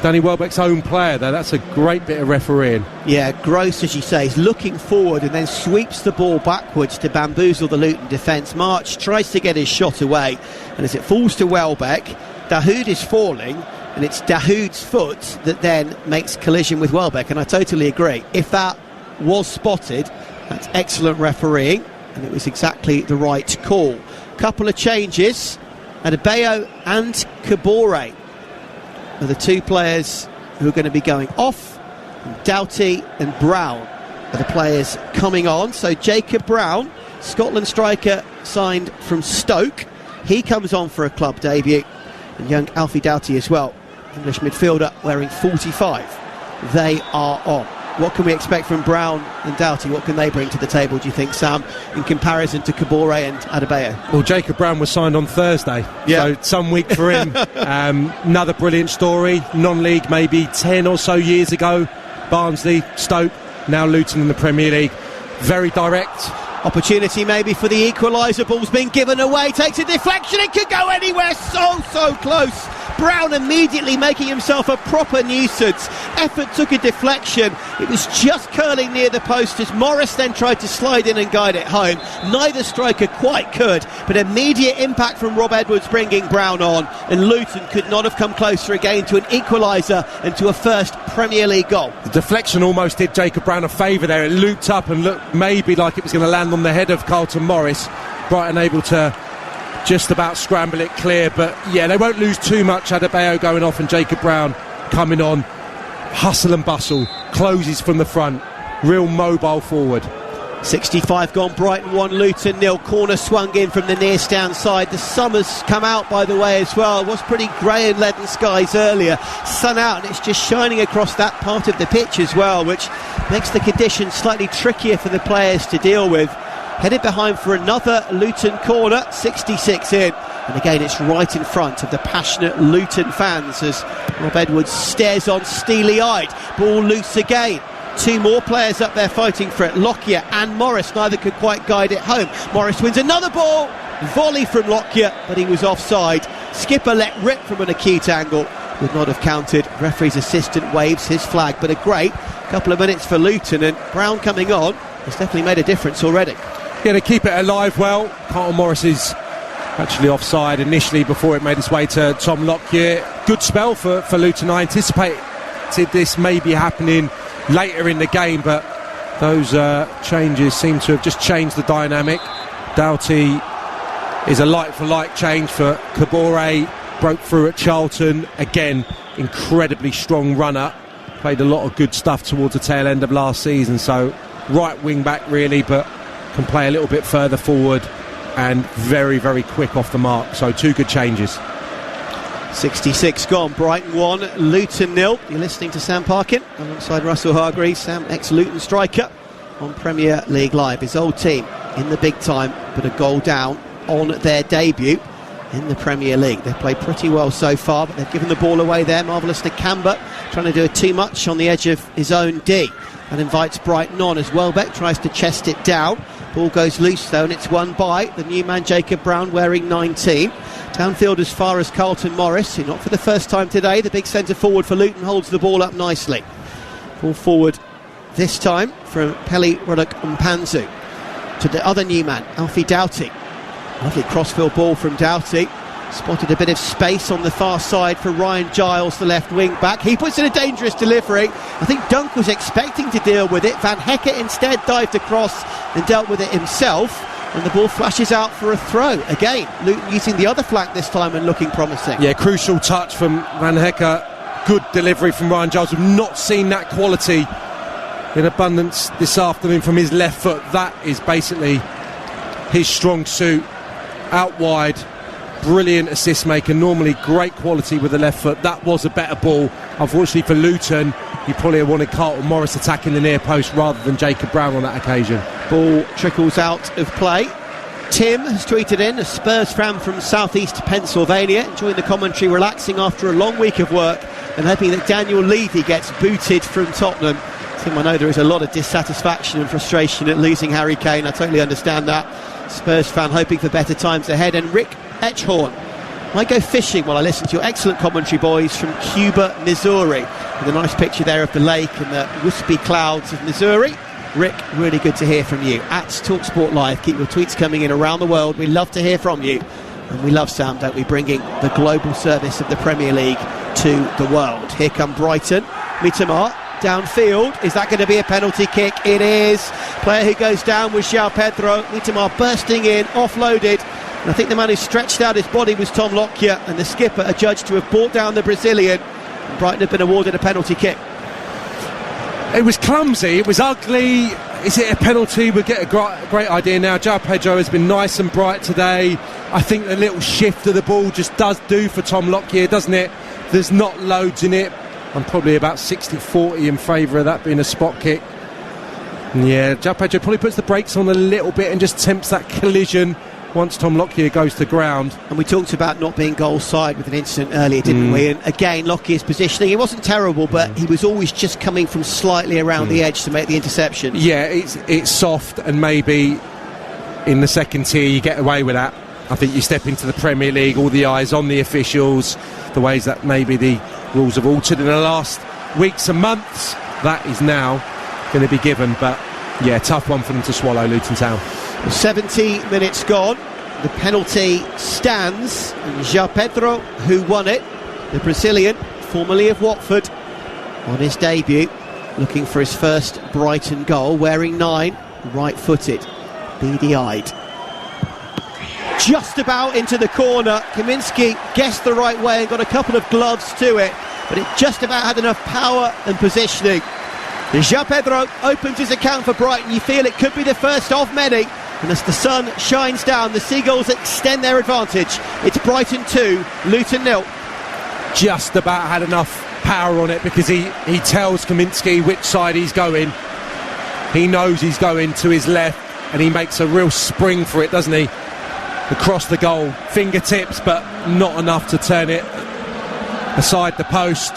Danny Welbeck's own player there, that's a great bit of refereeing. Yeah, Gross, as you say, is looking forward and then sweeps the ball backwards to bamboozle the Luton defence. March tries to get his shot away, and as it falls to Welbeck, Dahoud is falling, and it's Dahoud's foot that then makes collision with Welbeck, and I totally agree. If that was spotted, that's excellent refereeing, and it was exactly the right call. Couple of changes. Adebayo and Kabore are the two players who are going to be going off, and Doughty and Brown are the players coming on. So Jacob Brown, Scotland striker signed from Stoke, he comes on for a club debut, and young Alfie Doughty as well, English midfielder wearing 45. They are on. What can we expect from Brown and Doughty? What can they bring to the table, do you think, Sam, in comparison to Kabore and Adebayo? Well, Jacob Brown was signed on Thursday, so some week for him. Another brilliant story, non-league maybe 10 or so years ago, Barnsley, Stoke, now Luton in the Premier League. Very direct. Opportunity maybe for the equaliser, ball's been given away, takes a deflection, it could go anywhere, so close. Brown immediately making himself a proper nuisance. effort took a deflection. It was just curling near the post as Morris then tried to slide in and guide it home. Neither striker quite could, but immediate impact from Rob Edwards bringing Brown on, and Luton could not have come closer again to an equaliser and to a first Premier League goal. The deflection almost did Jacob Brown a favour there. It looped up and looked maybe like it was going to land on the head of Carlton Morris. Brighton able to just about scramble it clear, but yeah, they won't lose too much. Adebayo going off and Jacob Brown coming on. Hustle and bustle, closes from the front, real mobile forward. 65 gone, Brighton 1, Luton 0. Corner swung in from the near stand side. The sun has come out, by the way, as well. It was pretty grey and leaden skies earlier. Sun out, and it's just shining across that part of the pitch as well, which makes the conditions slightly trickier for the players to deal with. Headed behind for another Luton corner, 66 in. And again, it's right in front of the passionate Luton fans as Rob Edwards stares on steely-eyed. Ball loose again. Two more players up there fighting for it, Lockyer and Morris. Neither could quite guide it home. Morris wins another ball. Volley from Lockyer, but he was offside. Skipper let rip from an acute angle. Would not have counted. Referee's assistant waves his flag, but a great couple of minutes for Luton, and Brown coming on has definitely made a difference already. Yeah, they keep it alive well. Carlton Morris is actually offside initially before it made its way to Tom Lockyer. Good spell for Luton. I anticipated this may be happening later in the game, but those changes seem to have just changed the dynamic. Doughty is a like-for-like change for Kabore. Broke through at Charlton. Again, incredibly strong runner. Played a lot of good stuff towards the tail end of last season, so right wing back really, but can play a little bit further forward and very, very quick off the mark. So two good changes. 66 gone, Brighton 1, Luton 0. You're listening to Sam Parkin alongside Russell Hargreaves, Sam, ex-Luton striker, on Premier League Live. His old team in the big time, but a goal down on their debut in the Premier League. They've played pretty well so far, but they've given the ball away there. Marvellous to Camber, trying to do it too much on the edge of his own D. And invites Brighton on as Welbeck tries to chest it down. Ball goes loose though, and it's won by the new man Jacob Brown, wearing 19. Downfield as far as Carlton Morris, who not for the first time today, the big centre forward for Luton, holds the ball up nicely. Ball forward this time from Peli Rodok-Mpanzu to the other new man, Alfie Doughty. Lovely crossfield ball from Doughty. Spotted a bit of space on the far side for Ryan Giles, the left wing back. He puts in a dangerous delivery. I think Dunk was expecting to deal with it. Van Hecke instead dived across and dealt with it himself, and the ball flashes out for a throw. Again, Luton using the other flank this time and looking promising. Yeah, crucial touch from Van Hecke. Good delivery from Ryan Giles. We've not seen that quality in abundance this afternoon from his left foot. That is basically his strong suit. Out wide, brilliant assist maker, normally great quality with the left foot. That was a better ball. Unfortunately for Luton, he probably wanted Carlton Morris attacking the near post rather than Jacob Brown on that occasion. Ball trickles out of play. Tim has tweeted in, a Spurs fan from southeast Pennsylvania, enjoying the commentary, relaxing after a long week of work and hoping that Daniel Levy gets booted from Tottenham. Tim, I know there is a lot of dissatisfaction and frustration at losing Harry Kane. I totally understand that. Spurs fan hoping for better times ahead. And Rick Etchhorn, I go fishing while I listen to your excellent commentary, boys, from Cuba, Missouri, with a nice picture there of the lake and the wispy clouds of Missouri. Rick, really good to hear from you. At Talksport Live, keep your tweets coming in around the world. We love to hear from you, and we love, Sam, don't we, bringing the global service of the Premier League to the world. Here come Brighton. Mitoma downfield. Is that going to be a penalty kick? It is. Player who goes down was João Pedro. Mitoma bursting in, offloaded. And I think the man who stretched out his body was Tom Lockyer, and the skipper adjudged to have brought down the Brazilian. And Brighton have been awarded a penalty kick. It was clumsy, it was ugly. Is it a penalty? We'll get a great idea now. João Pedro has been nice and bright today. I think the little shift of the ball just does do for Tom Lockyer, doesn't it? There's not loads in it. I'm probably about 60-40 in favour of that being a spot kick. Yeah, João Pedro probably puts the brakes on a little bit and just tempts that collision once Tom Lockyer goes to ground. And we talked about not being goal side with an incident earlier, didn't we? And again, Lockyer's positioning, it wasn't terrible, but he was always just coming from slightly around the edge to make the interception. Yeah, it's soft, and maybe in the second tier you get away with that. I think you step into the Premier League, all the eyes on the officials, the ways that maybe the rules have altered in the last weeks and months, that is now going to be given. But yeah, tough one for them to swallow, Luton Town. 70 minutes gone. The penalty stands. And João Pedro, who won it, the Brazilian, formerly of Watford, on his debut, looking for his first Brighton goal, wearing 9, right-footed, beady-eyed. Just about into the corner. Kaminski guessed the right way and got a couple of gloves to it, but it just about had enough power and positioning. João Pedro opens his account for Brighton. You feel it could be the first of many. And as the sun shines down, the Seagulls extend their advantage. It's Brighton 2, Luton 0. Just about had enough power on it, because he tells Kaminski which side he's going. He knows he's going to his left, and he makes a real spring for it, doesn't he? Across the goal, fingertips, but not enough to turn it aside the post.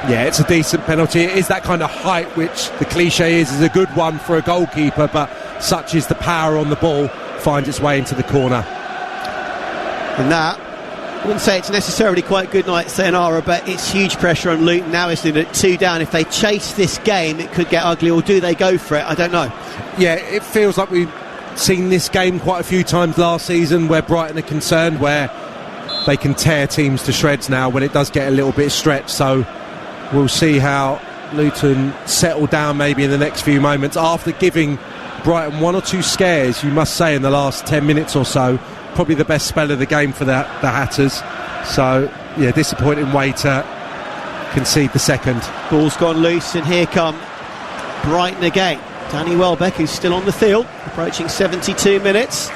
Yeah, it's a decent penalty. It is that kind of height, which the cliche is a good one for a goalkeeper, but such is the power on the ball, finds its way into the corner. And that, I wouldn't say it's necessarily quite good night sayonara, but it's huge pressure on Luton now, isn't it? At 2 down, if they chase this game, it could get ugly, or do they go for it? I don't know. Yeah, it feels like we've seen this game quite a few times last season, where Brighton are concerned, where they can tear teams to shreds now when it does get a little bit stretched. So we'll see how Luton settle down maybe in the next few moments, after giving Brighton 1 or 2 scares, you must say, in the last 10 minutes or so. Probably the best spell of the game for the Hatters. So yeah, disappointing way to concede the second. Ball's gone loose, and here come Brighton again. Danny Welbeck, who's still on the field, approaching 72 minutes.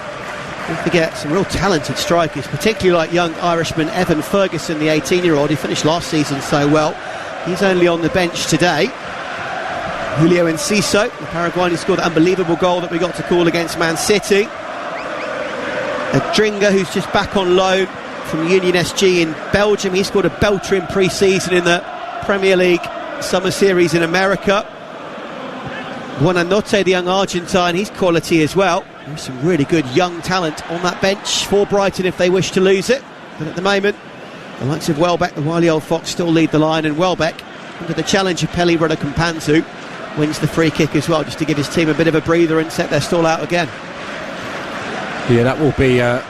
Don't forget, some real talented strikers, particularly like young Irishman Evan Ferguson, the 18-year-old, who finished last season so well. He's only on the bench today. Julio Enciso, the Paraguayan, who scored that unbelievable goal that we got to call against Man City. Dringa, who's just back on loan from Union SG in Belgium. He scored a belter in pre-season in the Premier League Summer Series in America. Buonanotte, the young Argentine, he's quality as well. There's some really good young talent on that bench for Brighton if they wish to lose it. But at the moment, the likes of Welbeck, the wily old fox, still lead the line, and Welbeck, under the challenge of Pelly Rudder-Kampanzu, wins the free kick as well, just to give his team a bit of a breather and set their stall out again. Yeah, that will be a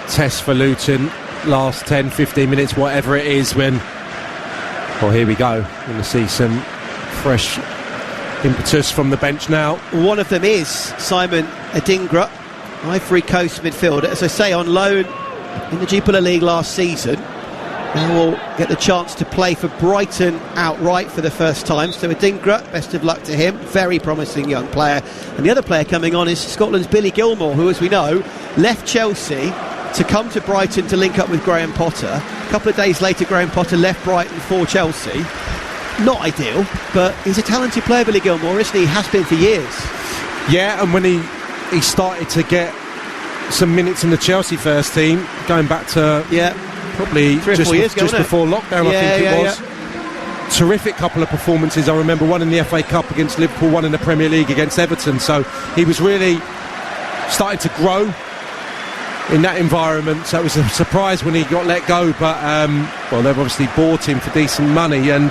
test for Luton. Last 10-15 minutes, whatever it is, when... Well, here we go. We're going to see some fresh impetus from the bench now. One of them is Simon Adingra, Ivory Coast midfielder, as I say, on loan in the Jupiler League last season. Now will get the chance to play for Brighton outright for the first time. So Adingra, best of luck to him. Very promising young player. And the other player coming on is Scotland's Billy Gilmour, who, as we know, left Chelsea to come to Brighton to link up with Graham Potter. A couple of days later, Graham Potter left Brighton for Chelsea. Not ideal, but he's a talented player, Billy Gilmour, isn't he? He has been for years. Yeah, and when he started to get some minutes in the Chelsea first team, going back to... probably 3 or 4 years ago, just before lockdown, I think it was. Terrific couple of performances. I remember one in the FA Cup against Liverpool, one in the Premier League against Everton. So he was really starting to grow in that environment. So it was a surprise when he got let go. But, well, they've obviously bought him for decent money. And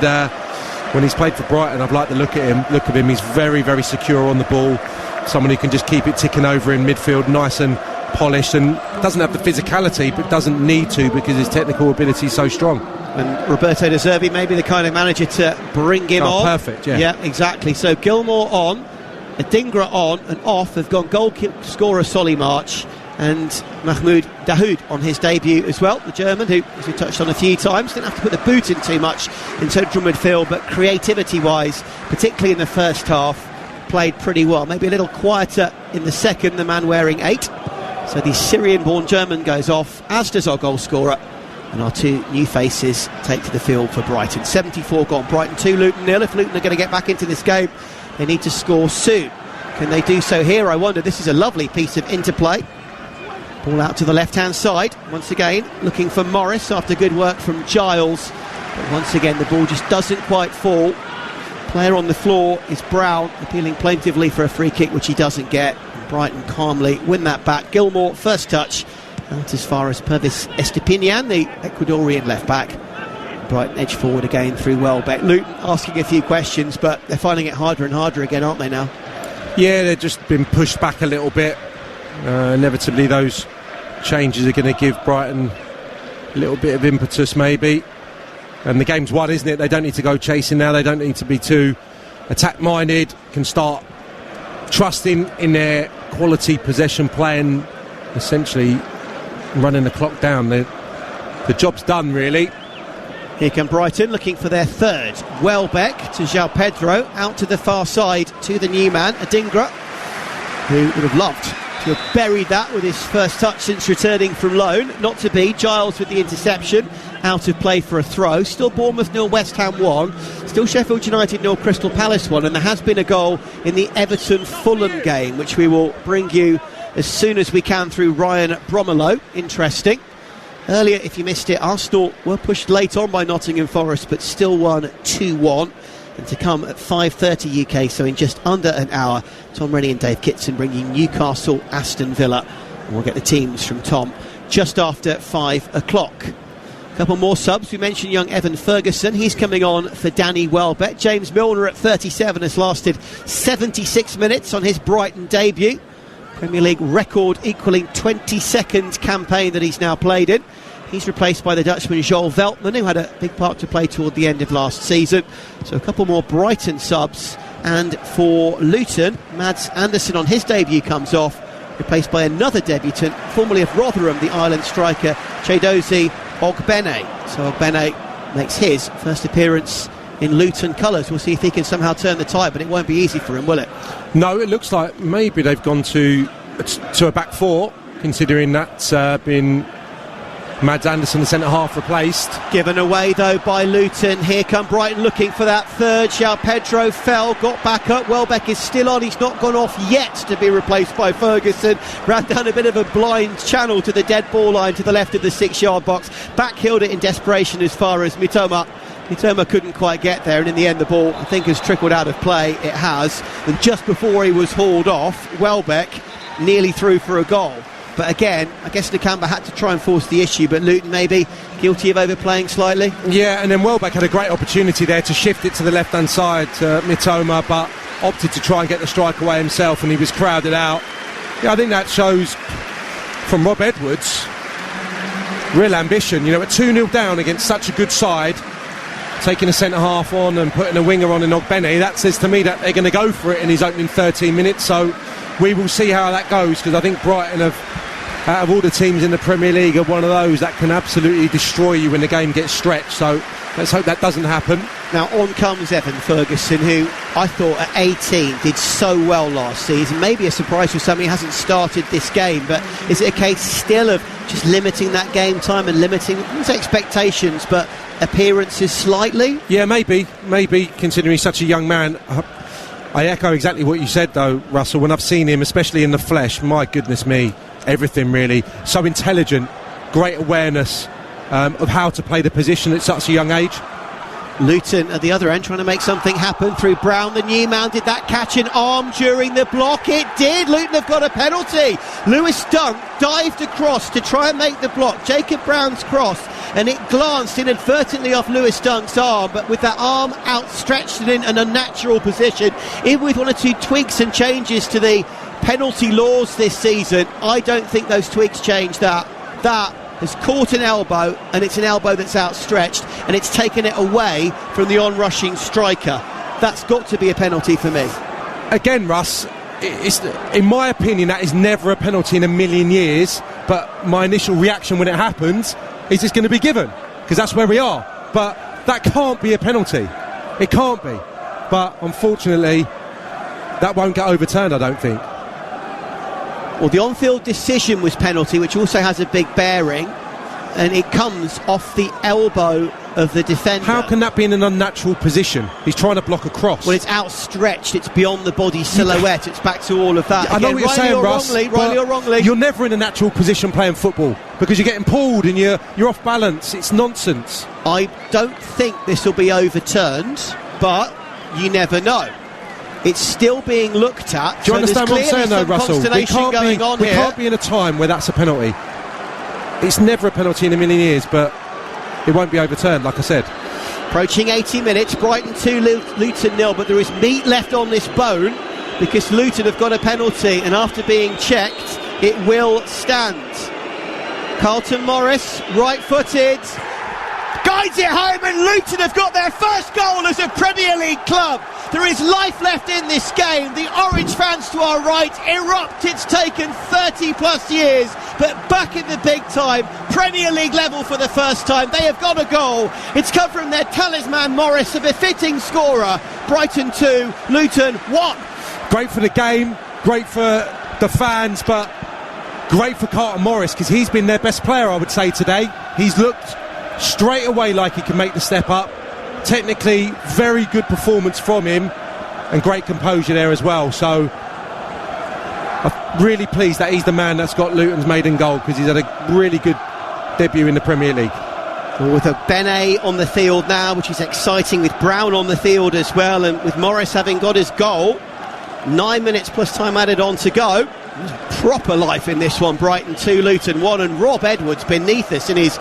when he's played for Brighton, I've liked the look of him. He's very, very secure on the ball. Someone who can just keep it ticking over in midfield, nice and polished, and doesn't have the physicality, but doesn't need to, because his technical ability is so strong. And Roberto De Zerbi may be the kind of manager to bring him on. Perfect, yeah. Yeah, exactly. So Gilmour on, Adingra on, and off have gone goal scorer Solly March and Mahmoud Dahoud on his debut as well, the German, who, as we touched on a few times, didn't have to put the boot in too much in central midfield, but creativity-wise, particularly in the first half, played pretty well. Maybe a little quieter in the second, the man wearing 8. So the Syrian-born German goes off, as does our goal scorer. And our 2 new faces take to the field for Brighton. 74 gone, Brighton 2, Luton 0. If Luton are going to get back into this game, they need to score soon. Can they do so here? I wonder. This is a lovely piece of interplay. Ball out to the left-hand side. Once again, looking for Morris after good work from Giles. But once again, the ball just doesn't quite fall. Player on the floor is Brown, appealing plaintively for a free kick, which he doesn't get. Brighton calmly win that back. Gilmour, first touch, out as far as Pervis Estepinian, the Ecuadorian left-back. Brighton edge forward again through Welbeck. Luton asking a few questions, but they're finding it harder and harder again, aren't they now? Yeah, they've just been pushed back a little bit. Inevitably those changes are going to give Brighton a little bit of impetus maybe. And the game's won, isn't it? They don't need to go chasing now. They don't need to be too attack-minded. Can start trusting in their quality possession play and essentially running the clock down. The job's done, really. Here come Brighton, looking for their third. Welbeck to João Pedro, out to the far side to the new man, Adingra, who would have loved to have buried that with his first touch since returning from loan. Not to be. Giles with the interception, out of play for a throw. Still Bournemouth 0, West Ham 1. Still Sheffield United 0, Crystal Palace 1. And there has been a goal in the Everton-Fulham game, which we will bring you as soon as we can through Ryan Bromelo. Interesting. Earlier, if you missed it, Arsenal were pushed late on by Nottingham Forest, but still won 2-1. And to come at 5:30 UK, so in just under an hour, Tom Rennie and Dave Kitson bringing Newcastle, Aston Villa. And we'll get the teams from Tom just after 5 o'clock. A couple more subs. We mentioned young Evan Ferguson. He's coming on for Danny Welbeck. James Milner at 37 has lasted 76 minutes on his Brighton debut. Premier League record equaling 22nd campaign that he's now played in. He's replaced by the Dutchman Joel Veltman, who had a big part to play toward the end of last season. So a couple more Brighton subs. And for Luton, Mads Anderson on his debut comes off, replaced by another debutant, formerly of Rotherham, the Ireland striker Chiedozie Ogbene. So Ogbene makes his first appearance in Luton colours. We'll see if he can somehow turn the tide, but it won't be easy for him, will it? No, it looks like maybe they've gone to a back four, considering that's been Mads Anderson, the centre-half, replaced. Given away, though, by Luton. Here come Brighton looking for that third. João Pedro fell, got back up. Welbeck is still on. He's not gone off yet to be replaced by Ferguson. Ran down a bit of a blind channel to the dead ball line to the left of the 6-yard box. Backheeled it in desperation as far as Mitoma. Mitoma couldn't quite get there, and in the end the ball, I think, has trickled out of play. It has. And just before he was hauled off, Welbeck nearly through for a goal. But again, I guess Nakamba had to try and force the issue, but Luton maybe guilty of overplaying slightly. Yeah, and then Welbeck had a great opportunity there to shift it to the left-hand side to Mitoma, but opted to try and get the strike away himself, and he was crowded out. Yeah, I think that shows from Rob Edwards real ambition. You know, at 2-0 down against such a good side, taking a centre-half on and putting a winger on in Ogbene, that says to me that they're going to go for it in his opening 13 minutes, so we will see how that goes, because I think Brighton have, out of all the teams in the Premier League, are one of those that can absolutely destroy you when the game gets stretched. So let's hope that doesn't happen. Now on comes Evan Ferguson, who I thought at 18 did so well last season. Maybe a surprise for some, he hasn't started this game, but is it a case still of just limiting that game time and limiting his expectations, but appearances slightly? Yeah, maybe, considering he's such a young man. I echo exactly what you said, though, Russell. When I've seen him, especially in the flesh, my goodness me, everything really. So intelligent, great awareness of how to play the position at such a young age. Luton at the other end trying to make something happen through Brown. The new man, did that catch an arm during the block? It did. Luton have got a penalty. Lewis Dunk dived across to try and make the block. Jacob Brown's cross, and it glanced inadvertently off Lewis Dunk's arm, but with that arm outstretched and in an unnatural position, even with one or two tweaks and changes to the penalty laws this season, I don't think those tweaks change that. That has caught an elbow, and it's an elbow that's outstretched, and it's taken it away from the on-rushing striker. That's got to be a penalty for me. Again, Russ, it's, in my opinion, that is never a penalty in a million years, but my initial reaction when it happens is it's going to be given, because that's where we are. But that can't be a penalty. It can't be. But unfortunately, that won't get overturned, I don't think. Well, the on-field decision was penalty, which also has a big bearing, and it comes off the elbow of the defender. How can that be in an unnatural position? He's trying to block a cross. Well, it's outstretched, it's beyond the body silhouette, it's back to all of that. I know what you're saying, Russ, rightly or wrongly. You're never in a natural position playing football, because you're getting pulled and you're off balance. It's nonsense. I don't think this will be overturned, but you never know. It's still being looked at. Do you understand what I'm saying, though, Russell? We can't here. be in a time where that's a penalty. It's never a penalty in a million years, but it won't be overturned, like I said. Approaching 80 minutes, Brighton 2, Luton 0, but there is meat left on this bone because Luton have got a penalty, and after being checked, it will stand. Carlton Morris, right-footed, guides it home, and Luton have got their first goal as a Premier League club. There is life left in this game. The orange fans to our right erupt. It's taken 30 plus years, but back in the big time, Premier League level for the first time. They have got a goal. It's come from their talisman Morris, a befitting scorer. Brighton 2, Luton 1. Great for the game, great for the fans, but great for Carlton Morris because he's been their best player, I would say, today. He's looked straight away like he can make the step up. Technically, very good performance from him and great composure there as well. So I'm really pleased that he's the man that's got Luton's maiden goal because he's had a really good debut in the Premier League. With a Benet on the field now, which is exciting, with Brown on the field as well, and with Morris having got his goal, 9 minutes plus time added on to go. Proper life in this one. Brighton 2, Luton 1, and Rob Edwards beneath us in his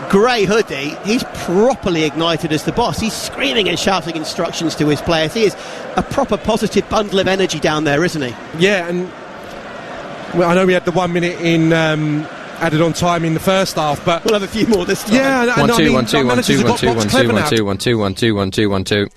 grey hoodie. He's properly ignited as the boss. He's screaming and shouting instructions to his players. He is a proper positive bundle of energy down there, isn't he? Yeah, and well, I know we had the 1 minute in added on time in the first half, but we'll have a few more this time. Yeah, 1-2, 1-2, 1-2, 1-2, 1-2, 1-2, 1-2, 1-2, 1-2, 1-2.